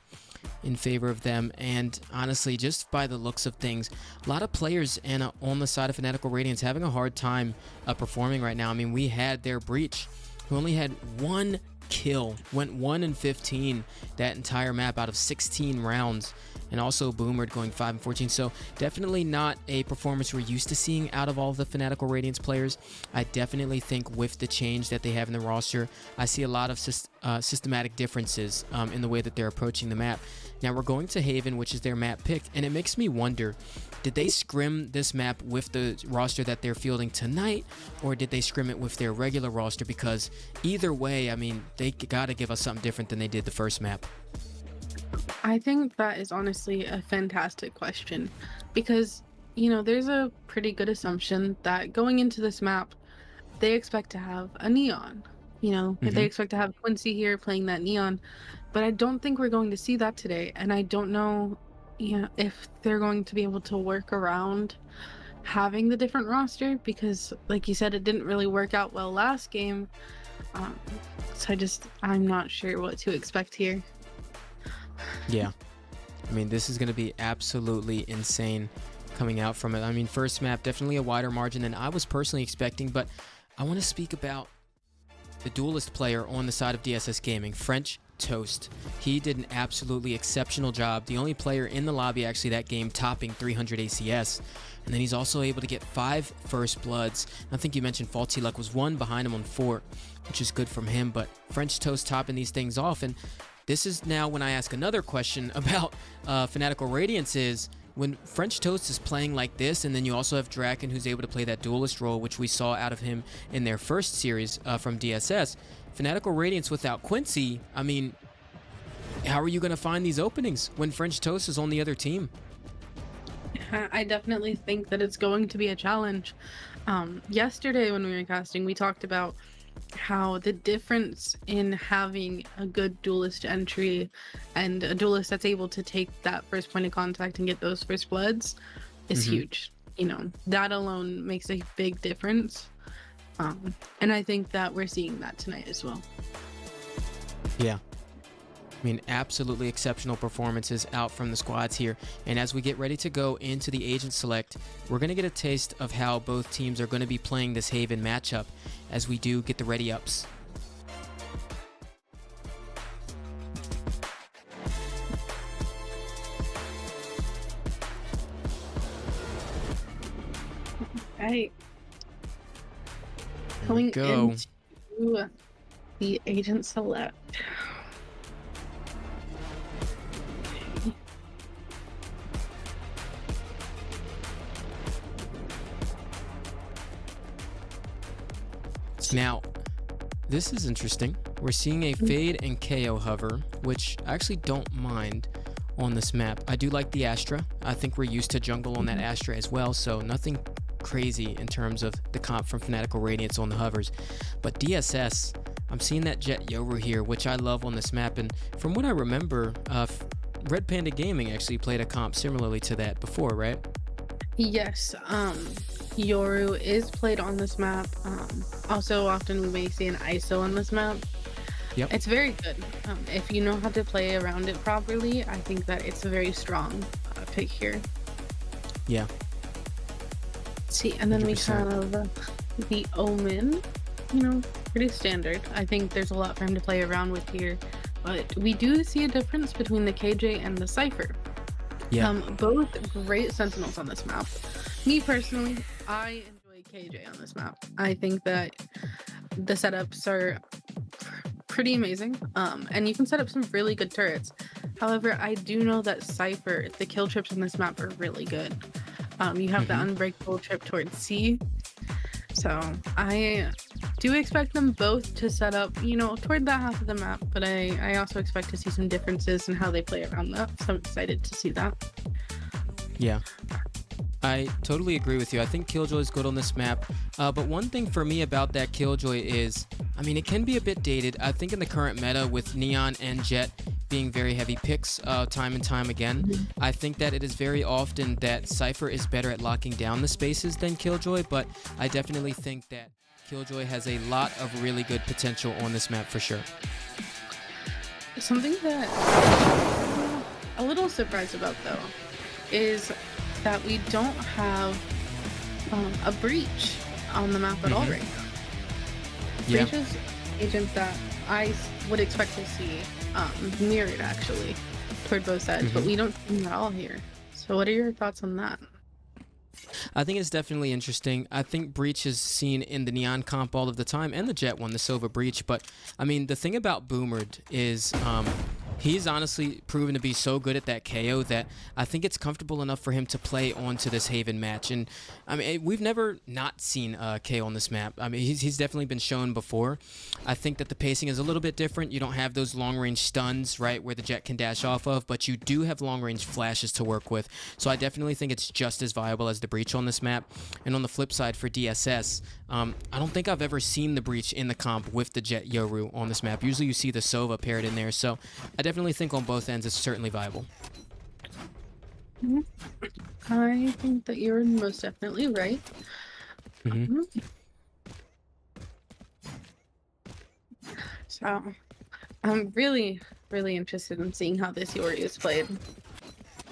in favor of them. And honestly, just by the looks of things, a lot of players Anna on the side of Fanatical Radiance having a hard time performing right now. I mean, we had their Breach, who only had 1 kill, went 1-15 that entire map out of 16 rounds, and also Boomered going 5-14. So definitely not a performance we're used to seeing out of all of the Fanatical Radiance players. I definitely think with the change that they have in the roster, I see a lot of systematic differences in the way that they're approaching the map. Now we're going to Haven, which is their map pick, and it makes me wonder, did they scrim this map with the roster that they're fielding tonight, or did they scrim it with their regular roster? Because either way, I mean, they got to give us something different than they did the first map. I think that is honestly a fantastic question because, you know, there's a pretty good assumption that going into this map, they expect to have a Neon. You know, they expect to have Quincy here playing that Neon, but I don't think we're going to see that today. And I don't know, you know, if they're going to be able to work around having the different roster because, like you said, it didn't really work out well last game. So I'm not sure what to expect here. Yeah, I mean, this is going to be absolutely insane coming out from it. I mean, first map, definitely a wider margin than I was personally expecting, but I want to speak about the duelist player on the side of DSS Gaming, French Toast. He did an absolutely exceptional job. The only player in the lobby actually that game topping 300 ACS. And then he's also able to get 5 first bloods. I think you mentioned Faulty Luck was 1 behind him on 4, which is good from him. But French Toast topping these things off. And this is now when I ask another question about Fanatical Radiance is, when French Toast is playing like this, and then you also have Draken who's able to play that duelist role, which we saw out of him in their first series from DSS. Fanatical Radiance without Quincy, I mean, how are you going to find these openings when French Toast is on the other team? I definitely think that it's going to be a challenge. Yesterday when we were casting, we talked about how the difference in having a good duelist entry and a duelist that's able to take that first point of contact and get those first bloods is huge. You know, that alone makes a big difference. And I think that we're seeing that tonight as well. Yeah. I mean, absolutely exceptional performances out from the squads here. And as we get ready to go into the agent select, we're going to get a taste of how both teams are going to be playing this Haven matchup as we do get the ready ups. Right. Here we go. Into the agent select. Now, this is interesting. We're seeing a Fade and KO hover, which I actually don't mind on this map. I do like the Astra. I think we're used to jungle on that Astra as well, so nothing crazy in terms of the comp from Fanatical Radiance on the hovers. But DSS, I'm seeing that Jet Yoru here, which I love on this map, and from what I remember, Red Panda Gaming actually played a comp similarly to that before, right? Yes, Yoru is played on this map. Also, often we may see an ISO on this map. Yep. It's very good. If you know how to play around it properly, I think that it's a very strong pick here. Yeah. See, and then 100%. we have the Omen, you know, pretty standard. I think there's a lot for him to play around with here, but we do see a difference between the KJ and the Cypher. Yeah. Both great sentinels on this map. Me personally, I enjoy KJ on this map. I think that the setups are pretty amazing, and you can set up some really good turrets. However, I do know that Cypher, the kill trips on this map are really good. You have the unbreakable trip towards C, so I do expect them both to set up, you know, toward that half of the map, but I also expect to see some differences in how they play around that, so I'm excited to see that. Yeah. I totally agree with you. I think Killjoy is good on this map. But one thing for me about that Killjoy is, I mean, it can be a bit dated. I think in the current meta with Neon and Jet being very heavy picks time and time again. I think that it is very often that Cypher is better at locking down the spaces than Killjoy, but I definitely think that Killjoy has a lot of really good potential on this map for sure. Something that I'm a little surprised about though is that we don't have a breach on the map at all right now. Yeah. Breach is an agent that I would expect to see mirrored actually toward both sides, but we don't see them at all here. So what are your thoughts on that? I think it's definitely interesting. I think Breach is seen in the Neon comp all of the time, and the Jet one, the Sova Breach. But, I mean, the thing about Boomered is he's honestly proven to be so good at that KO that I think it's comfortable enough for him to play onto this Haven match. And, I mean, we've never not seen KO on this map. I mean, he's definitely been shown before. I think that the pacing is a little bit different. You don't have those long-range stuns, right, where the Jet can dash off of, but you do have long-range flashes to work with. So I definitely think it's just as viable as the Breach on this map. And on the flip side for DSS, I don't think I've ever seen the Breach in the comp with the Jet Yoru on this map. Usually you see the Sova paired in there, so I definitely think on both ends it's certainly viable. I think that you're most definitely right. So I'm really interested in seeing how this Yoru is played.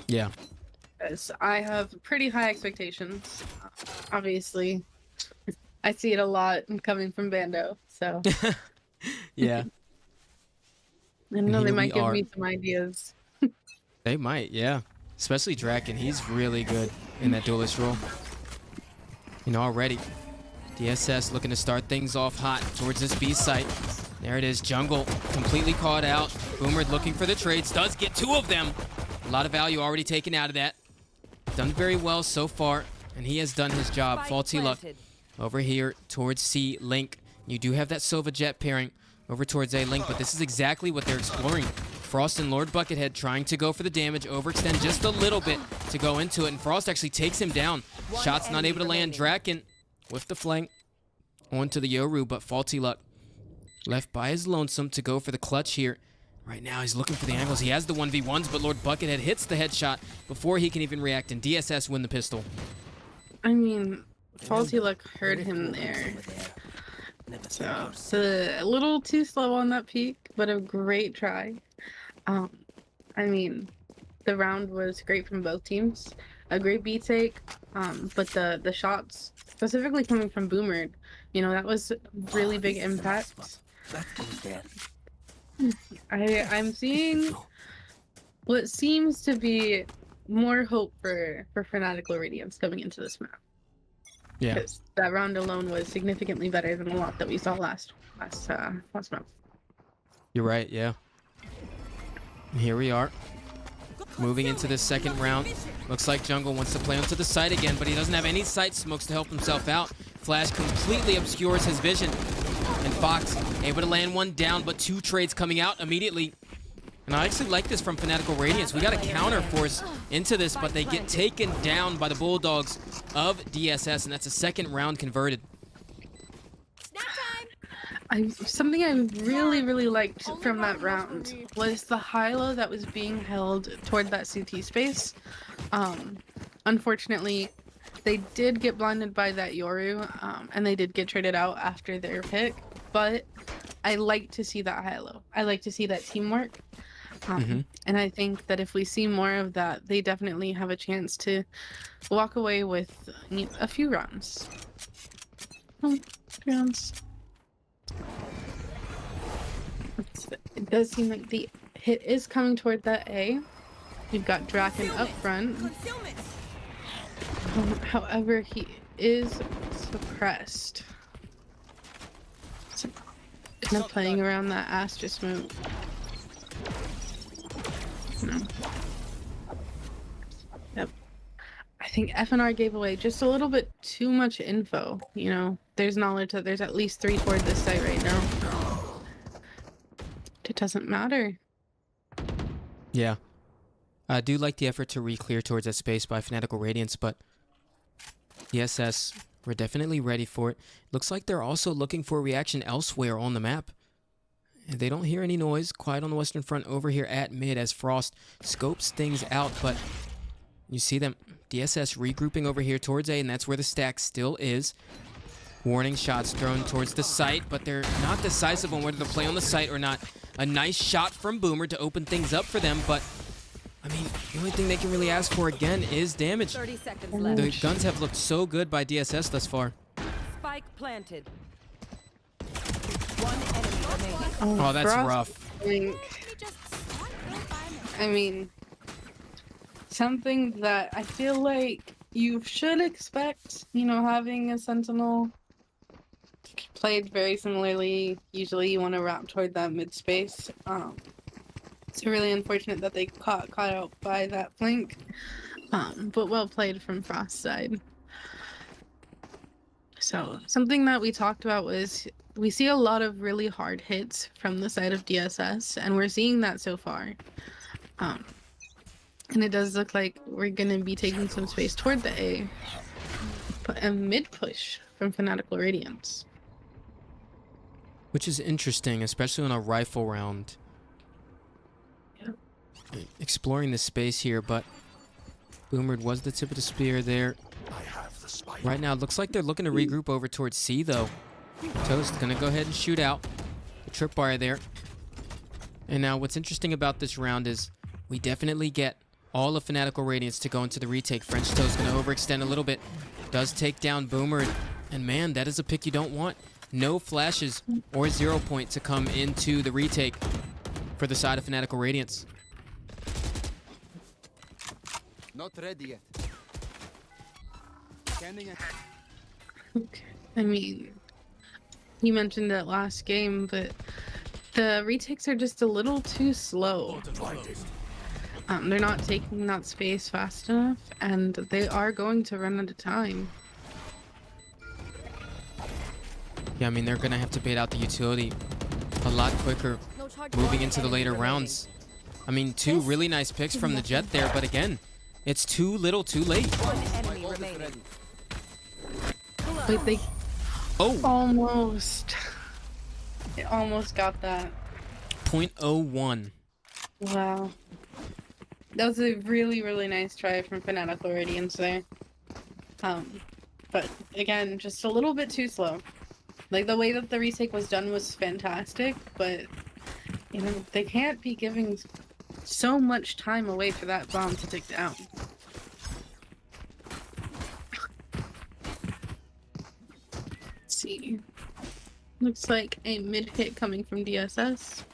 Yeah. Because I have pretty high expectations. Obviously, I see it a lot coming from Bando, so Yeah. I know they Here might we give are. me some ideas. They might, yeah. Especially Draken. He's really good in that duelist role. You know, already. DSS looking to start things off hot towards this B site. There it is. Jungle completely caught out. Boomer looking for the trades. Does get two of them. A lot of value already taken out of that. Done very well so far. And he has done his job. Spike Faulty luck. planted. Over here towards C. Link. You do have that Sova Jet pairing over towards A Link, but this is exactly what they're exploring. Frost and Lord Buckethead trying to go for the damage, overextend just a little bit to go into it, and Frost actually takes him down. Shot's not able to land. Draken with the flank onto the Yoru, but Faulty luck left by his lonesome to go for the clutch here. Right now he's looking for the angles. He has the 1v1s, but Lord Buckethead hits the headshot before he can even react, and DSS win the pistol. I mean, Faulty luck hurt him there. So it's a little too slow on that peak, but a great try. I mean, the round was great from both teams. A great B take, but the shots, specifically coming from Boomer, you know, that was really big impact. I'm seeing what seems to be more hope for Fanatical Radiance coming into this map. Yeah. Because that round alone was significantly better than a lot that we saw last map. You're right, yeah. And here we are. Moving into this second round. Looks like Jungle wants to play onto the site again, but he doesn't have any sight smokes to help himself out. Flash completely obscures his vision. And Fox able to land one down, but two trades coming out immediately. And I actually like this from Fanatical Radiance. We got a counter force into this, but they get taken down by the Bulldogs of DSS, and that's a second round converted. Something I really liked from that round was the high-low that was being held toward that CT space. Unfortunately, they did get blinded by that Yoru, and they did get traded out after their pick, but I like to see that high-low. I like to see that teamwork. And I think that if we see more of that, they definitely have a chance to walk away with a few rounds. It does seem like the hit is coming toward that A. You've got Draken up front. However, he is suppressed. So, kind of playing around that Astra move. Yep. I think FNR gave away just a little bit too much info. You know, there's knowledge that there's at least 3 toward this site right now. It doesn't matter. Yeah. I do like the effort to re-clear towards that space by Fanatical Radiance, but DSS, we're definitely ready for it. Looks like they're also looking for a reaction elsewhere on the map. They don't hear any noise. Quiet on the western front over here at mid as Frost scopes things out, but you see them. DSS regrouping over here towards A, and that's where the stack still is. Warning shots thrown towards the site, but they're not decisive on whether to play on the site or not. A nice shot from Boomer to open things up for them, but I mean, the only thing they can really ask for again is damage. 30 seconds left. The guns have looked so good by DSS thus far. Spike planted. One enemy remaining. Oh, that's Frost, rough. I mean, something that I feel like you should expect, you know, having a Sentinel played very similarly. Usually you want to wrap toward that mid space. It's really unfortunate that they caught out by that flank. But well played from Frost's side. So something that we talked about was we see a lot of really hard hits from the side of DSS, and we're seeing that so far. And it does look like we're going to be taking some space toward the A. But a mid push from Fanatical Radiance. Which is interesting, especially on a rifle round. Yeah. Exploring the space here, but Boomer was the tip of the spear there. I have the spike. Right now, it looks like they're looking to regroup over towards C, though. Toast gonna go ahead and shoot out the tripwire there. And now what's interesting about this round is we definitely get all of Fanatical Radiance to go into the retake. French Toast gonna overextend a little bit. Does take down Boomer. And man, that is a pick you don't want. No flashes or 0 point to come into the retake for the side of Fanatical Radiance. Not ready yet. Scanning it. Okay. I mean, you mentioned that last game, but the retakes are just a little too slow. They're not taking that space fast enough, and they are going to run out of time. Yeah, I mean, they're gonna have to bait out the utility a lot quicker moving into the later rounds. I mean, two really nice picks from the Jet there, but again, it's too little too late. One enemy remaining. Wait, they Oh, almost... They almost got that. 0.01. Wow. That was a really, really nice try from Fanatical Radiance there. But again, just a little bit too slow. Like, the way that the retake was done was fantastic, but, you know, they can't be giving so much time away for that bomb to tick down. Let's see. Looks like a mid hit coming from DSS.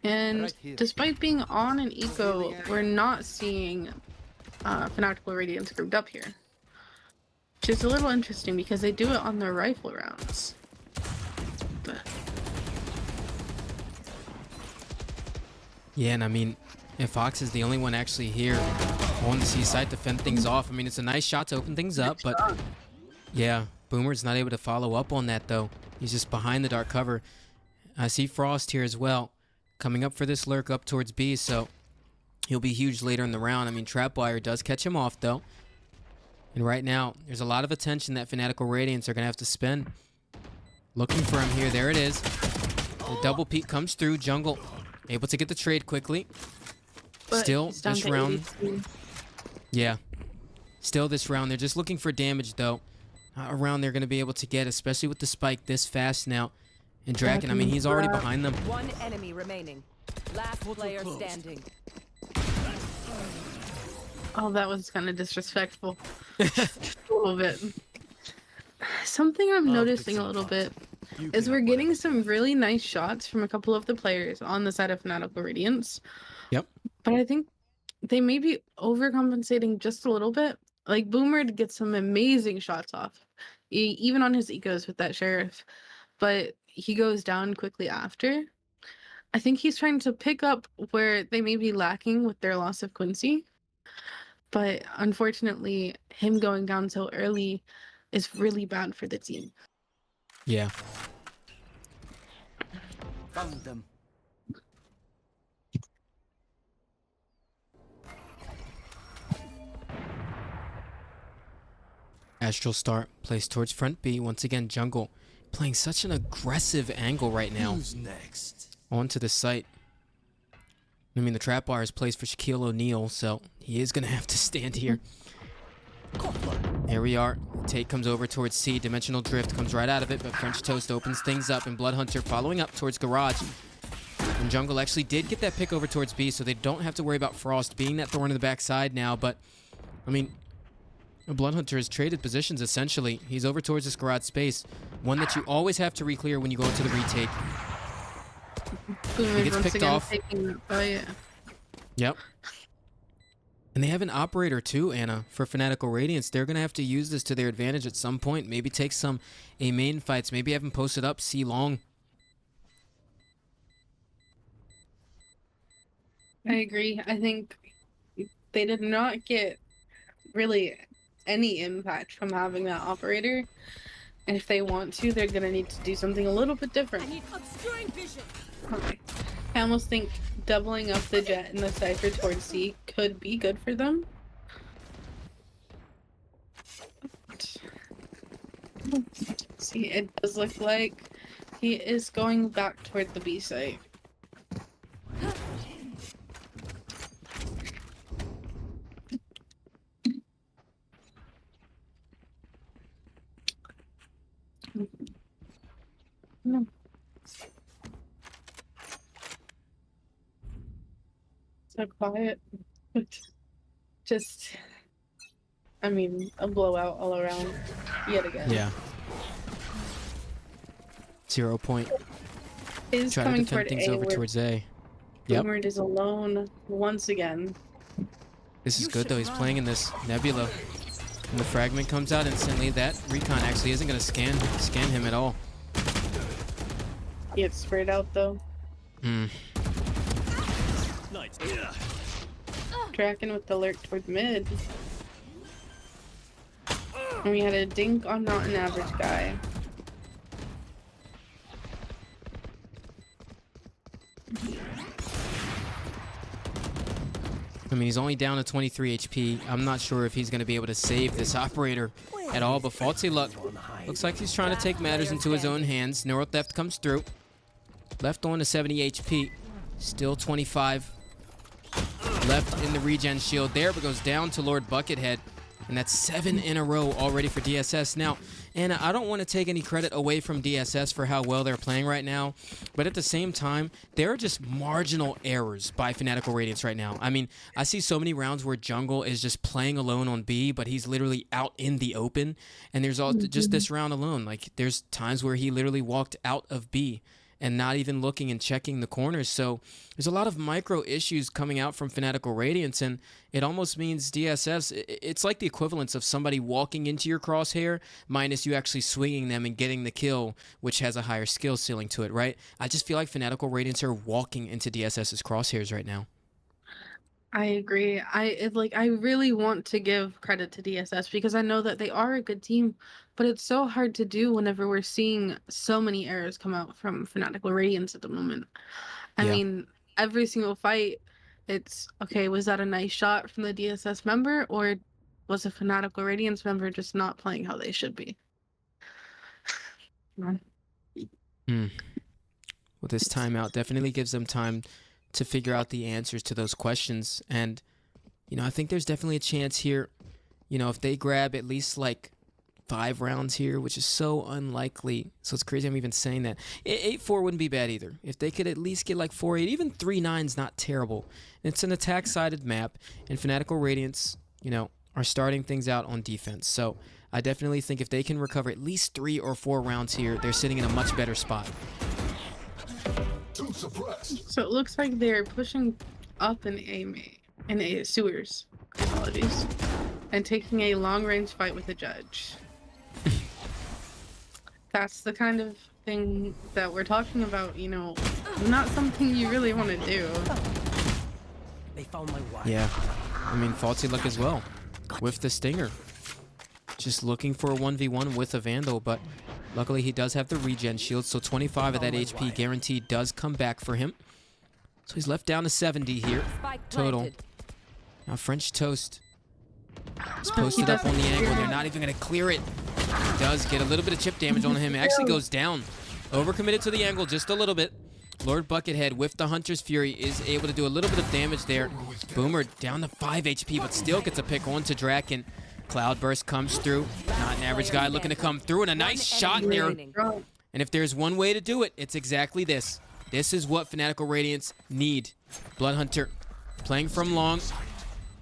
And Right here. despite being on an eco, we're not seeing Fanatical Radiance grouped up here. Which is a little interesting because they do it on their rifle rounds. But Yeah, and I mean, if Fox is the only one actually here on the C side to fend things off, I mean, it's a nice shot to open things up, but yeah, Boomer's not able to follow up on that, though. He's just behind the dark cover. I see Frost here as well, coming up for this lurk up towards B, so he'll be huge later in the round. I mean, Trapwire does catch him off, though. And right now, there's a lot of attention that Fanatical Radiance are going to have to spend. Looking for him here. There it is. The double peek comes through. Jungle able to get the trade quickly. but Still, he's down this to round, 82. yeah. Still this round, they're just looking for damage, though. Not a round they're going to be able to get, especially with the spike this fast now. And Draken, I mean, he's already behind them. One enemy remaining. Last player standing. Oh, that was kind of disrespectful. Just a little bit. Something I'm noticing a little bit is we're getting some really nice shots from a couple of the players on the side of Fanatical Radiance. Yep. But I think they may be overcompensating just a little bit. Like, Boomer gets some amazing shots off, even on his ecos with that Sheriff. But he goes down quickly after. I think he's trying to pick up where they may be lacking with their loss of Quincy. But unfortunately, him going down so early is really bad for the team. Yeah. Found them. Astral start, placed towards front B. Once again, Jungle playing such an aggressive angle right now. Who's next? onto the site. I mean, the trap bar is placed for Shaquille O'Neal, so he is going to have to stand here. There we are. Tate comes over towards C. Dimensional Drift comes right out of it, but French Toast opens things up, and Bloodhunter following up towards Garage. And Jungle actually did get that pick over towards B, so they don't have to worry about Frost being that thorn in the backside now, but, I mean, Bloodhunter has traded positions, essentially. He's over towards this garage space, one that you always have to re-clear when you go into the retake. He gets picked off. Oh, yeah. Yep. And they have an operator too, Anna, for Fanatical Radiance. They're going to have to use this to their advantage at some point. Maybe take some A main fights. Maybe have him posted up C long. I agree. I think they did not get really any impact from having that operator. And if they want to, they're going to need to do something a little bit different. I need obscuring vision. Okay. I almost think doubling up the jet and the Cypher towards C could be good for them. See, it does look like he is going back toward the B site. No. So quiet. Just, I mean, a blowout all around yet again. Yeah. 0 point. Is Try to coming defend toward things A, over where towards A. Yep. Boomer is alone once again. This is good though. He's playing in this Nebula. And the fragment comes out instantly. That recon actually isn't going to scan him at all. He gets sprayed out though. Tracking with the lurk toward mid. And we had a dink on not an average guy. I mean, he's only down to 23 HP. I'm not sure if he's going to be able to save this operator at all, but Faulty Luck looks like he's trying to take matters into his own hands. Neural Theft comes through. Left on to 70 HP. Still 25. Left in the regen shield there, but goes down to Lord Buckethead. And that's 7 in a row already for DSS. Now, Anna, I don't want to take any credit away from DSS for how well they're playing right now, but at the same time, there are just marginal errors by Fanatical Radiance right now. I mean, I see so many rounds where Jungle is just playing alone on B, but he's literally out in the open, and there's all just this round alone. Like, there's times where he literally walked out of B and not even looking and checking the corners. So there's a lot of micro issues coming out from Fanatical Radiance, and it almost means DSS, it's like the equivalence of somebody walking into your crosshair minus you actually swinging them and getting the kill, which has a higher skill ceiling to it, right? I just feel like Fanatical Radiance are walking into DSS's crosshairs right now. I agree. I really want to give credit to DSS because I know that they are a good team, but it's so hard to do whenever we're seeing so many errors come out from Fanatical Radiance at the moment. I mean, every single fight, it's okay, was that a nice shot from the DSS member, or was a Fanatical Radiance member just not playing how they should be? Well, this timeout definitely gives them time to figure out the answers to those questions. And, you know, I think there's definitely a chance here, you know, if they grab at least like 5 rounds here, which is so unlikely. So it's crazy I'm even saying that. 8-4 wouldn't be bad either. If they could at least get like 4-8, even 3-9's not terrible. It's an attack-sided map, and Fanatical Radiance, you know, are starting things out on defense. So I definitely think if they can recover at least 3 or 4 rounds here, they're sitting in a much better spot. So it looks like they're pushing up in A sewers, apologies, and taking a long-range fight with a judge. That's the kind of thing that we're talking about, you know, not something you really want to do. They found my wife. Yeah, I mean, Faulty Luck as well, with the Stinger. Just looking for a 1v1 with a Vandal, but luckily he does have the regen shield, so 25 of that HP guaranteed does come back for him. So he's left down to 70 here, total. Now French Toast is posted up on the angle. They're not even going to clear it. He does get a little bit of chip damage on him. It actually goes down. Overcommitted to the angle just a little bit. Lord Buckethead with the Hunter's Fury is able to do a little bit of damage there. Boomer down to 5 HP, but still gets a pick onto Draken. Cloudburst comes through. Not an average guy looking to come through, and a nice shot there. And if there's one way to do it, it's exactly this. This is what Fanatical Radiance need. Bloodhunter playing from long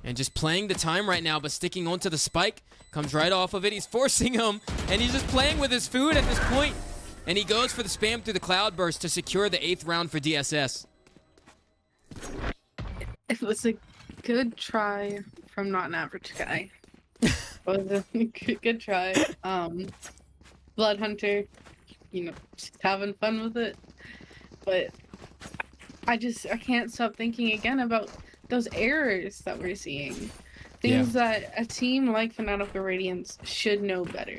and just playing the time right now, but sticking onto the spike. Comes right off of it. He's forcing him, and he's just playing with his food at this point. And he goes for the spam through the Cloudburst to secure the 8th round for DSS. It was a good try from not an average guy. It was a good try. Bloodhunter, you know, just having fun with it. But I can't stop thinking again about those errors that we're seeing. Things that a team like Fanatical Radiance should know better.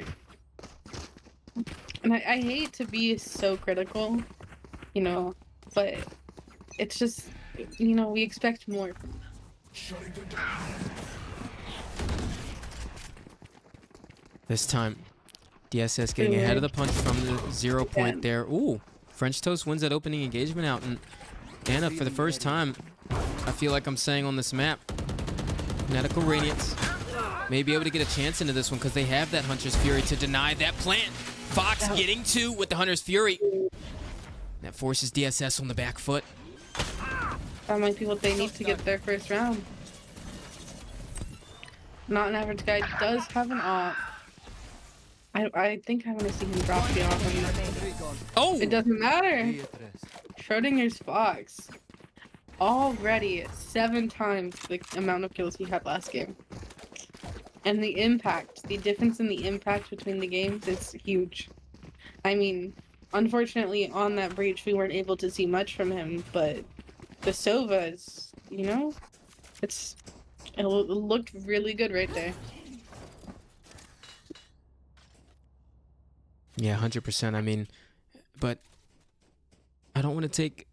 And I hate to be so critical, you know, but it's just, you know, we expect more. This time, DSS getting ahead of the punch from the 0 point there. Ooh, French Toast wins that opening engagement out. And Ana, for the first time, I feel like I'm saying on this map, Fanatical Radiance may be able to get a chance into this one because they have that Hunter's Fury to deny that plant. Fox getting 2 with the Hunter's Fury. That forces DSS on the back foot. That might be what they need to get their first round. Not an average guy does have an op. I think I'm gonna see him drop the op. Oh! It doesn't matter. Schrodinger's Fox. Already 7 times the amount of kills he had last game. And the impact, the difference in the impact between the games is huge. I mean, unfortunately on that breach we weren't able to see much from him, but the Sova is, you know, it looked really good right there. Yeah, 100%. I mean, but I don't want to take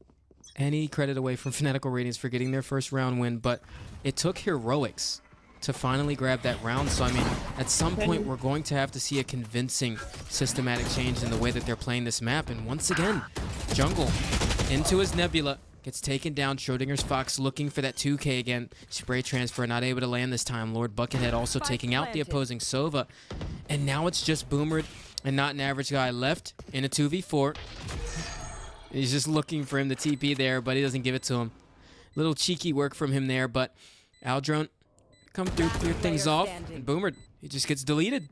any credit away from Fanatical Radiance for getting their first round win, but it took heroics to finally grab that round. So, I mean, at some point, we're going to have to see a convincing systematic change in the way that they're playing this map. And once again, Jungle into his Nebula, gets taken down. Schrodinger's Fox looking for that 2K again. Spray transfer, not able to land this time. Lord Buckethead also taking out the opposing Sova. And now it's just Boomer and not an average guy left in a 2v4. He's just looking for him to TP there, but he doesn't give it to him. Little cheeky work from him there, but Aldrone come through, clear things off, and Boomer, he just gets deleted.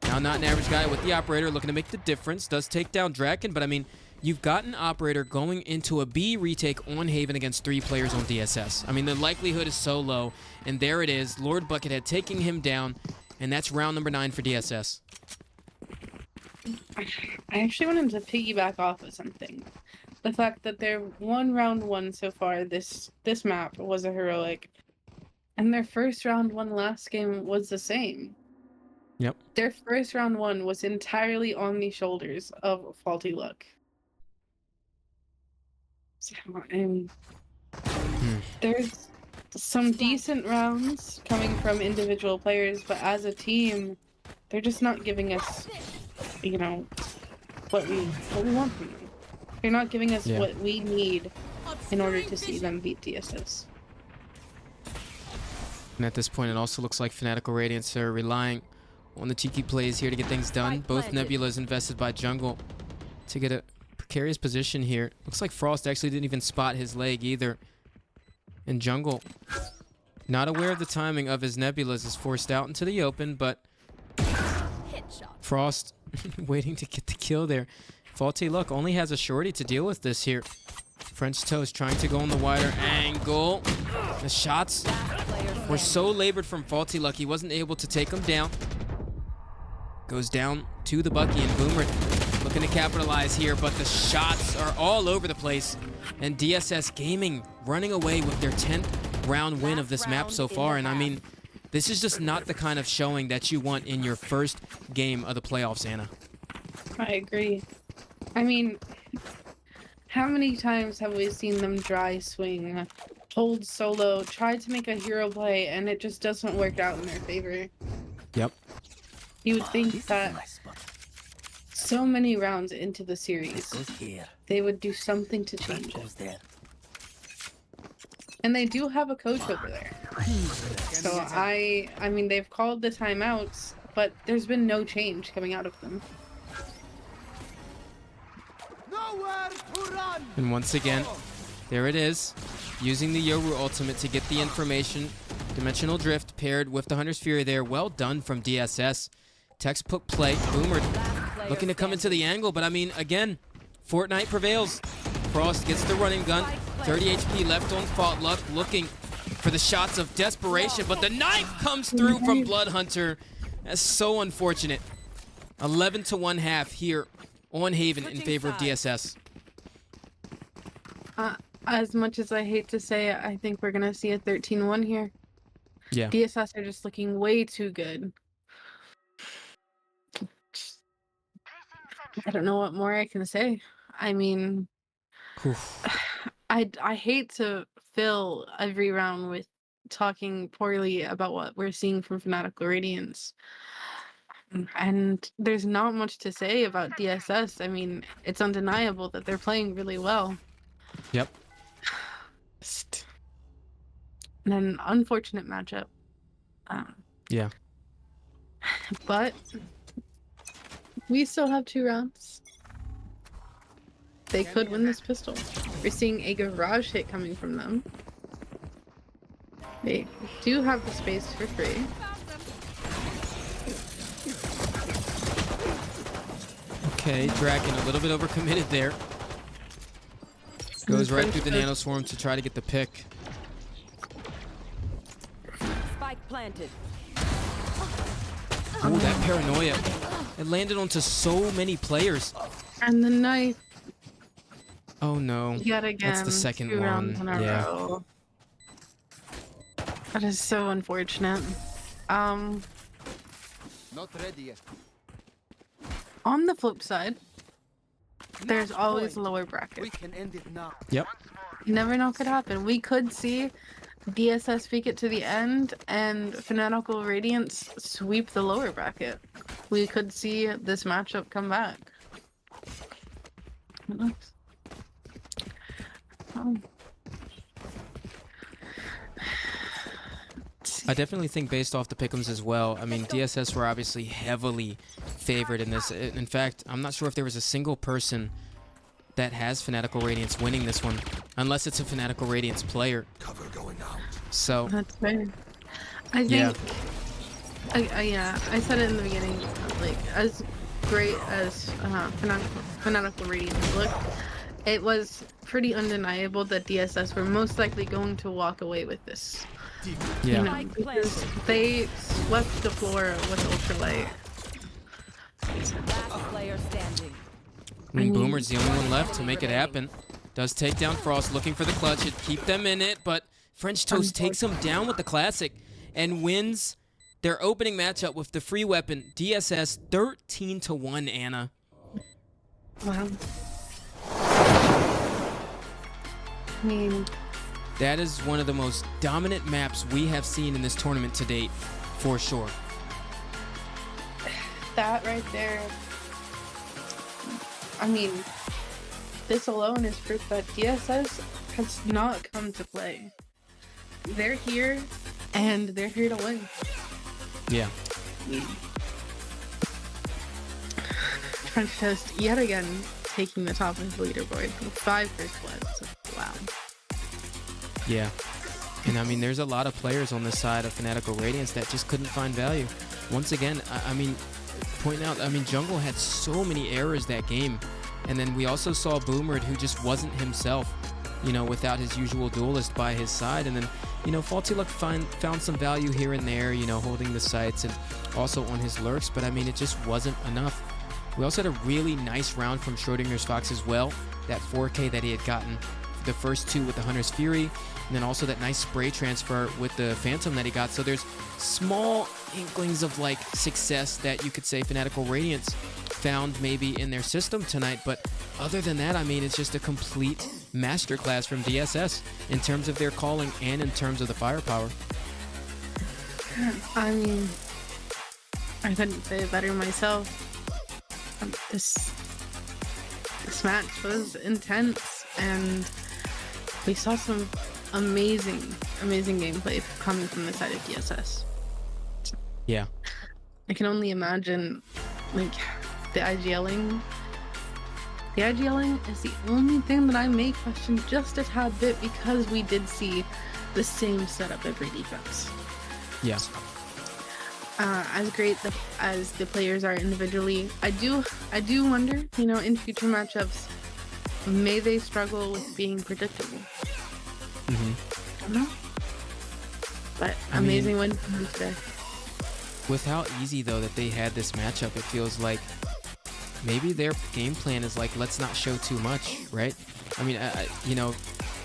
Now not an average guy with the Operator looking to make the difference. Does take down Draken, but I mean, you've got an Operator going into a B retake on Haven against 3 players on DSS. I mean, the likelihood is so low, and there it is. Lord Buckethead taking him down, and that's round number 9 for DSS. I actually wanted to piggyback off of something. The fact that their round one so far, this map was a heroic, and their first round one last game was the same. Yep. Their first round one was entirely on the shoulders of Faulty Luck. So, there's some decent rounds coming from individual players, but as a team, they're just not giving us, you know, what we want from them. They're not giving us what we need in order to see them beat DSS. And at this point, it also looks like Fanatical Radiance are relying on the cheeky plays here to get things done. Both Nebulas invested by Jungle to get a precarious position here. Looks like Frost actually didn't even spot his leg either. And Jungle, not aware of the timing of his Nebulas, is forced out into the open, but Frost waiting to get the kill there. Faulty Luck only has a shorty to deal with this here. French Toast trying to go on the wider angle. The shots were so labored from Faulty Luck, he wasn't able to take them down. Goes down to the Bucky, and Boomer looking to capitalize here, but the shots are all over the place. And DSS Gaming running away with their 10th round win of this map so far. And I mean, this is just not the kind of showing that you want in your first game of the playoffs, Ana. I agree. I mean, how many times have we seen them dry swing, hold solo, try to make a hero play, and it just doesn't work out in their favor? Yep. You would think that so many rounds into the series, Goes here. they would do something to That change it. goes there. And they do have a coach over there. So I mean, they've called the timeouts, but there's been no change coming out of them. Nowhere to run. And once again, there it is. Using the Yoru ultimate to get the information. Dimensional Drift paired with the Hunter's Fury there. Well done from DSS. Textbook play. Boomer looking to come into the angle, but I mean, again, Fortnite prevails. Frost gets the running gun. 30 HP left on Faultluck, looking for the shots of desperation, but the knife comes through from Bloodhunter. That's so unfortunate. 11 to 1 half here on Haven in favor of DSS. As much as I hate to say it, I think we're gonna see a 13-1 here. Yeah. DSS are just looking way too good. I don't know what more I can say. I mean, Oof. I hate to fill every round with talking poorly about what we're seeing from Fanatical Radiance. And there's not much to say about DSS. I mean, it's undeniable that they're playing really well. Yep. Just an unfortunate matchup. Yeah. But we still have 2 rounds. They could win this pistol. We're seeing a garage hit coming from them. They do have the space for free. Okay, Draken a little bit overcommitted there. Goes right through the nanoswarm to try to get the pick. Spike planted. Oh, that paranoia. It landed onto so many players. And the knife. Oh no. Yet again. That's the second 2 rounds one. in a Yeah. row. That is so unfortunate. Not ready yet. On the flip side, there's always a lower We bracket. can end it now. Yep. You never know what could happen. We could see DSS fake it to the end and Fanatical Radiance sweep the lower bracket. We could see this matchup come back. Who knows? I definitely think based off the pick'ems as well. I mean, DSS were obviously heavily favored in this. In fact, I'm not sure if there was a single person that has Fanatical Radiance winning this one, unless it's a Fanatical Radiance player. Cover going out. So that's fair. I think. Yeah. I said it in the beginning. Like, as great as Fanatical Radiance looked, it was pretty undeniable that DSS were most likely going to walk away with this. Yeah. You know, because they swept the floor with ultralight. Last player standing. And Boomer's the only one left to make it happen. Does take down Frost, looking for the clutch. It'd keep them in it, but French Toast takes him down with the classic and wins their opening matchup with the free weapon. DSS 13 to 1, Anna. Wow. I mean, that is one of the most dominant maps we have seen in this tournament to date, for sure. that right there. I mean, this alone is proof that DSS has not come to play. They're here, and they're here to win. Yeah. French Toast yet again taking the top of the leaderboard with 5 first bloods. Wow. Yeah. And I mean, there's a lot of players on this side of Fanatical Radiance that just couldn't find value. Once again, I mean, pointing out, I mean, Jungle had so many errors that game. And then we also saw Boomer, who just wasn't himself, you know, without his usual duelist by his side. And then, you know, Faulty Luck found some value here and there, you know, holding the sights and also on his lurks. But I mean, it just wasn't enough. We also had a really nice round from Schrodinger's Fox as well. That 4K that he had gotten the first 2 with the Hunter's Fury. And then also that nice spray transfer with the Phantom that he got. So there's small inklings of like success that you could say Fanatical Radiance found maybe in their system tonight. But other than that, I mean, it's just a complete masterclass from DSS in terms of their calling and in terms of the firepower. I mean, I couldn't say it better myself. This match was intense, and we saw some amazing gameplay coming from the side of DSS. Yeah. I can only imagine, like, the IGLing. The IGLing is the only thing that I may question just a tad bit, because we did see the same setup every defense. Yeah. As great as the players are individually, I do wonder, you know, in future matchups, may they struggle with being predictable? I don't know. But amazing win from them today. With how easy though that they had this matchup, it feels like maybe their game plan is like, let's not show too much, right? I mean, you know,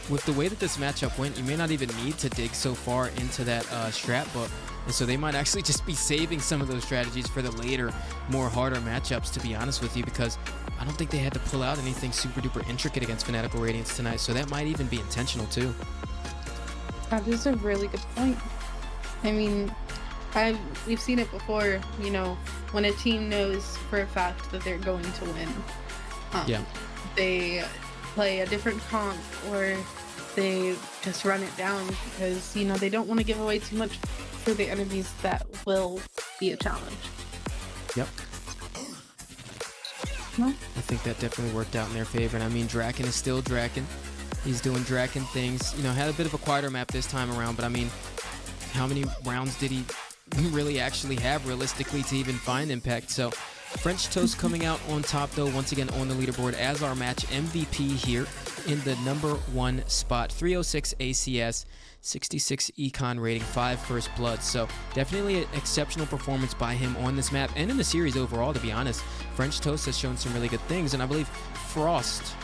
with the way that this matchup went, you may not even need to dig so far into that strat book. And so they might actually just be saving some of those strategies for the later, more harder matchups, to be honest with you, because I don't think they had to pull out anything super duper intricate against Fanatical Radiance tonight. So that might even be intentional too. That is a really good point. I mean, we've seen it before, you know, when a team knows for a fact that they're going to win. They play a different comp, or they just run it down because, you know, they don't want to give away too much for the enemies that will be a challenge. Yep. No? I think that definitely worked out in their favor. And I mean, Draken is still Draken. He's doing Draken things. You know, had a bit of a quieter map this time around, but I mean, how many rounds did he really actually have realistically to even find impact? So French Toast coming out on top though, once again on the leaderboard as our match MVP here in the #1 spot. 306 ACS, 66 econ rating, 5 first blood. So definitely an exceptional performance by him on this map and in the series overall, to be honest. French Toast has shown some really good things, and I believe Frost,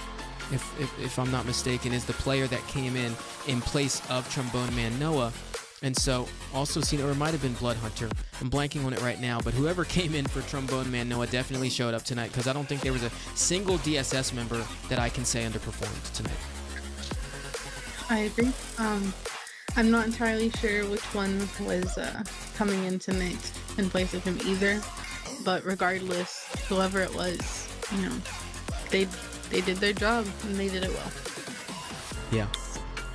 if I'm not mistaken, is the player that came in place of Trombone Man Noah. And so also seen, or it might have been Blood Hunter. I'm blanking on it right now, but whoever came in for Trombone Man Noah definitely showed up tonight, because I don't think there was a single DSS member that I can say underperformed tonight. I agree. I'm not entirely sure which one was coming in tonight in place of him either, but regardless, whoever it was, you know, they did their job and they did it well. Yeah,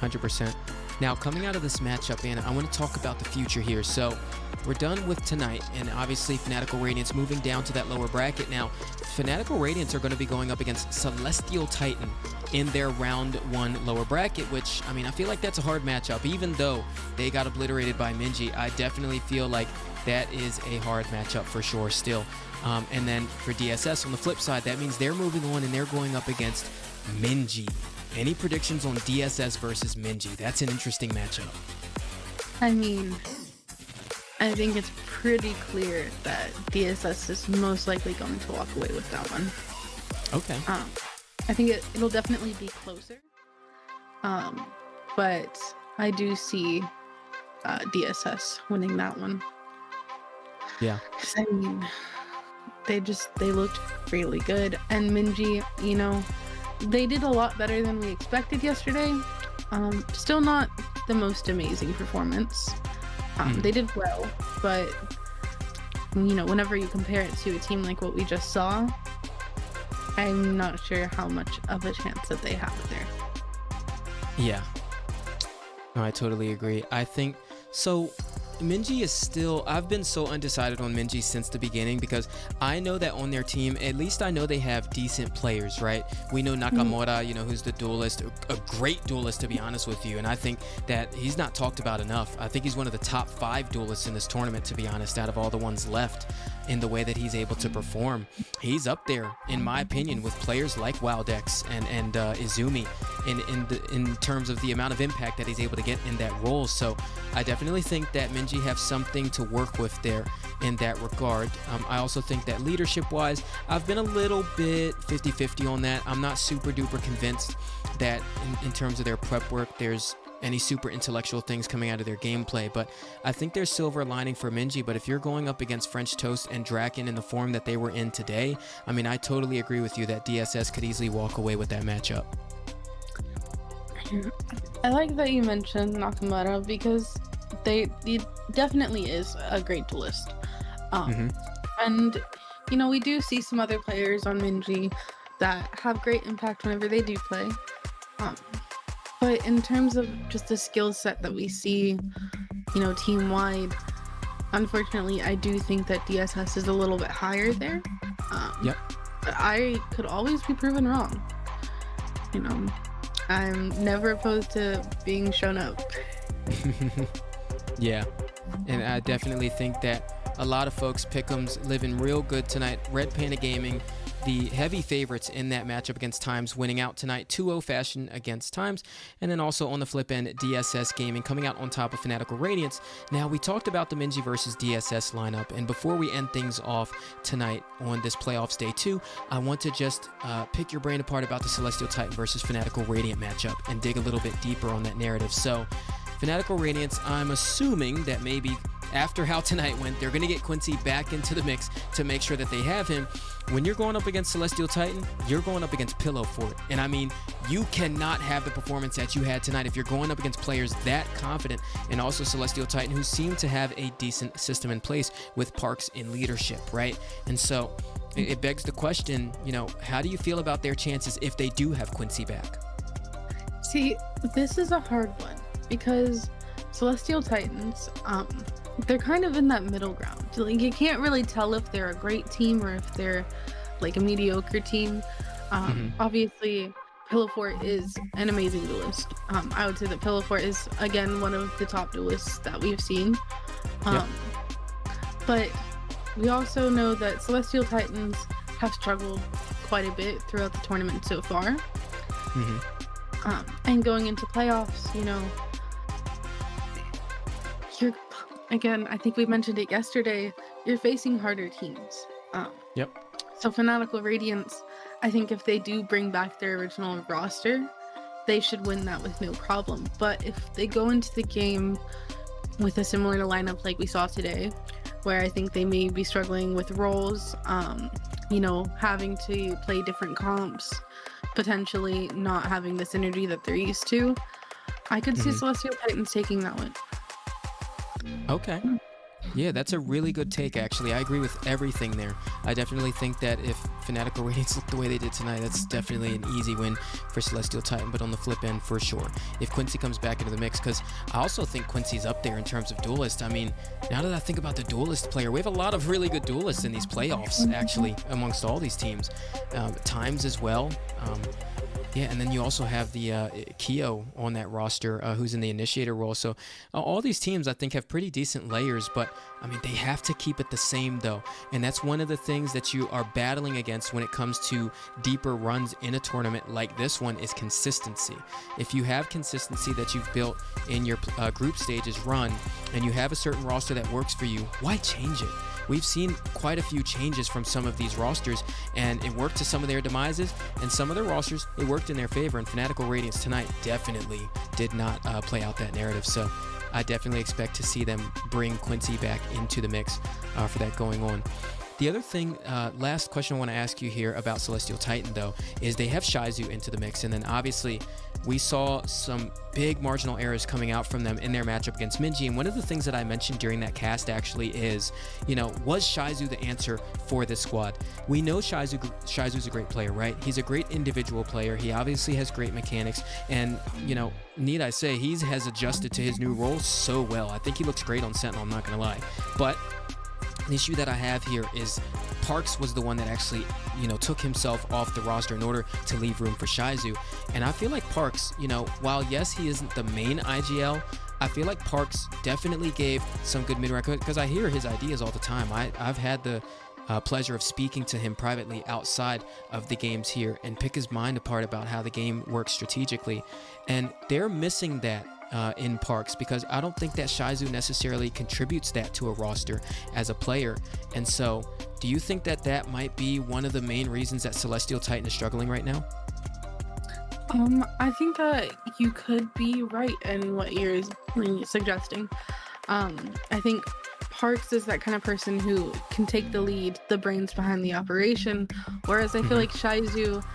100%. Now, coming out of this matchup, Anna, I want to talk about the future here. So we're done with tonight, and obviously Fanatical Radiance moving down to that lower bracket. Now, Fanatical Radiance are going to be going up against Celestial Titan in their round 1 lower bracket, which, I mean, I feel like that's a hard matchup. Even though they got obliterated by Minji, I definitely feel like that is a hard matchup for sure still. And then for DSS on the flip side, that means they're moving on and they're going up against Minji. Any predictions on DSS versus Minji? That's an interesting matchup. I mean, I think it's pretty clear that DSS is most likely going to walk away with that one. Okay. I think it'll definitely be closer. But I do see DSS winning that one. Yeah. I mean, they looked really good, and Minji, you know, they did a lot better than we expected yesterday. Still not the most amazing performance. They did well, but you know, whenever you compare it to a team like what we just saw, I'm not sure how much of a chance that they have there. Yeah. No, I totally agree. I think so. Minji is still, I've been so undecided on Minji since the beginning, because I know that on their team, at least I know they have decent players, right? We know Nakamura, you know, who's the duelist, a great duelist, to be honest with you. And I think that he's not talked about enough. I think he's one of the top 5 duelists in this tournament, to be honest, out of all the ones left, in the way that he's able to perform. He's up there, in my opinion, with players like Wildex and Izumi in terms of the amount of impact that he's able to get in that role. So I definitely think that Minji have something to work with there in that regard. I also think that leadership-wise, I've been a little bit 50-50 on that. I'm not super duper convinced that in terms of their prep work, there's any super intellectual things coming out of their gameplay, but I think there's silver lining for Minji. But if you're going up against French Toast and Draken in the form that they were in today, I mean, I totally agree with you that DSS could easily walk away with that matchup. I like that you mentioned Nakamura, because he definitely is a great duelist. And you know, we do see some other players on Minji that have great impact whenever they do play. But in terms of just the skill set that we see, you know, team-wide, unfortunately, I do think that DSS is a little bit higher there. Yep. But I could always be proven wrong. You know, I'm never opposed to being shown up. Yeah, and I definitely think that a lot of folks pick'ems living real good tonight. Red Panda Gaming, the heavy favorites in that matchup against Times, winning out tonight 2-0 fashion against Times. And then also on the flip end, DSS Gaming coming out on top of Fanatical Radiance. Now, we talked about the Minji versus DSS lineup, and before we end things off tonight on this playoffs day 2, I want to just pick your brain apart about the Celestial Titan versus Fanatical Radiant matchup and dig a little bit deeper on that narrative. So, Fanatical Radiance, I'm assuming that maybe after how tonight went, they're going to get Quincy back into the mix to make sure that they have him. When you're going up against Celestial Titan, you're going up against Pillow Fort. And I mean, you cannot have the performance that you had tonight if you're going up against players that confident, and also Celestial Titan, who seem to have a decent system in place with Parks in leadership, right? And so it begs the question, you know, how do you feel about their chances if they do have Quincy back? See, this is a hard one because Celestial Titans, they're kind of in that middle ground. Like, you can't really tell if they're a great team or if they're like a mediocre team. Obviously, Pillow Fort is an amazing duelist. I would say that Pillow Fort is, again, one of the top duelists that we've seen. But we also know that Celestial Titans have struggled quite a bit throughout the tournament so far. And going into playoffs, you know, again, I think we mentioned it yesterday, you're facing harder teams. So Fanatical Radiance, I think if they do bring back their original roster, they should win that with no problem. But if they go into the game with a similar lineup like we saw today, where I think they may be struggling with roles, you know, having to play different comps, potentially not having the synergy that they're used to, I could see Celestial Titans taking that one. Okay. Yeah, that's a really good take, actually. I agree with everything there. I definitely think that if Fanatical Radiance looked the way they did tonight, that's definitely an easy win for Celestial Titan, but on the flip end, for sure. If Quincy comes back into the mix, because I also think Quincy's up there in terms of duelist. I mean, now that I think about the duelist player, we have a lot of really good duelists in these playoffs, actually, amongst all these teams. Times as well. Yeah, and then you also have the Keo on that roster, who's in the initiator role. So all these teams, I think, have pretty decent layers, but I mean, they have to keep it the same, though. And that's one of the things that you are battling against when it comes to deeper runs in a tournament like this one is consistency. If you have consistency that you've built in your group stages run, and you have a certain roster that works for you, why change it? We've seen quite a few changes from some of these rosters, and it worked to some of their demises, and some of their rosters, it worked in their favor, and Fanatical Radiance tonight definitely did not play out that narrative. So I definitely expect to see them bring Quincy back into the mix for that going on. The other thing, last question I want to ask you here about Celestial Titan, though, is they have Shizu into the mix, and then obviously we saw some big marginal errors coming out from them in their matchup against Minji. And one of the things that I mentioned during that cast actually is, you know, was Shizu the answer for this squad? We know Shizu's a great player, right? He's a great individual player. He obviously has great mechanics, and, you know, need I say, he has adjusted to his new role so well. I think he looks great on Sentinel, I'm not gonna lie. But the issue that I have here is Parks was the one that actually, you know, took himself off the roster in order to leave room for Shizu. And I feel like Parks, you know, while yes, he isn't the main IGL, I feel like Parks definitely gave some good mid-rank, because I hear his ideas all the time. I've had the pleasure of speaking to him privately outside of the games here and pick his mind apart about how the game works strategically. And they're missing that in Parks, because I don't think that Shizu necessarily contributes that to a roster as a player. And so do you think that that might be one of the main reasons that Celestial Titan is struggling right now? I think that you could be right in what you're suggesting. I think Parks is that kind of person who can take the lead, the brains behind the operation, whereas I feel like Shizu,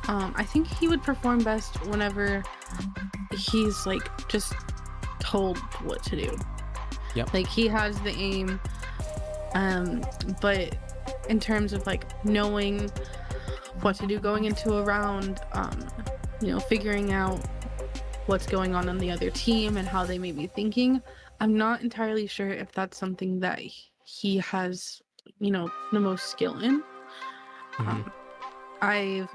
I think he would perform best whenever he's like just told what to do. Like, he has the aim, but in terms of like knowing what to do going into a round, figuring out what's going on the other team and how they may be thinking. I'm not entirely sure if that's something that he has, the most skill in. I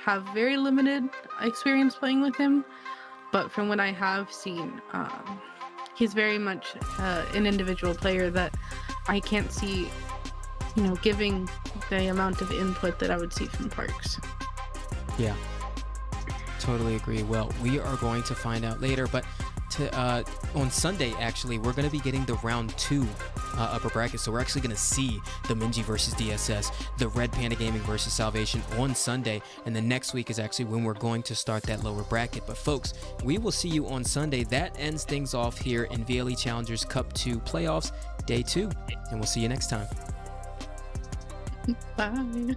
have very limited experience playing with him, but from what I have seen, he's very much an individual player that I can't see, giving the amount of input that I would see from Parks. Yeah, totally agree. Well, we are going to find out later, but on Sunday, actually, we're going to be getting the round 2 upper bracket. So we're actually going to see the Minji versus DSS, the Red Panda Gaming versus Salvation on Sunday. And the next week is actually when we're going to start that lower bracket. But folks, we will see you on Sunday. That ends things off here in VLE Challengers Cup 2 playoffs, day 2. And we'll see you next time. Bye.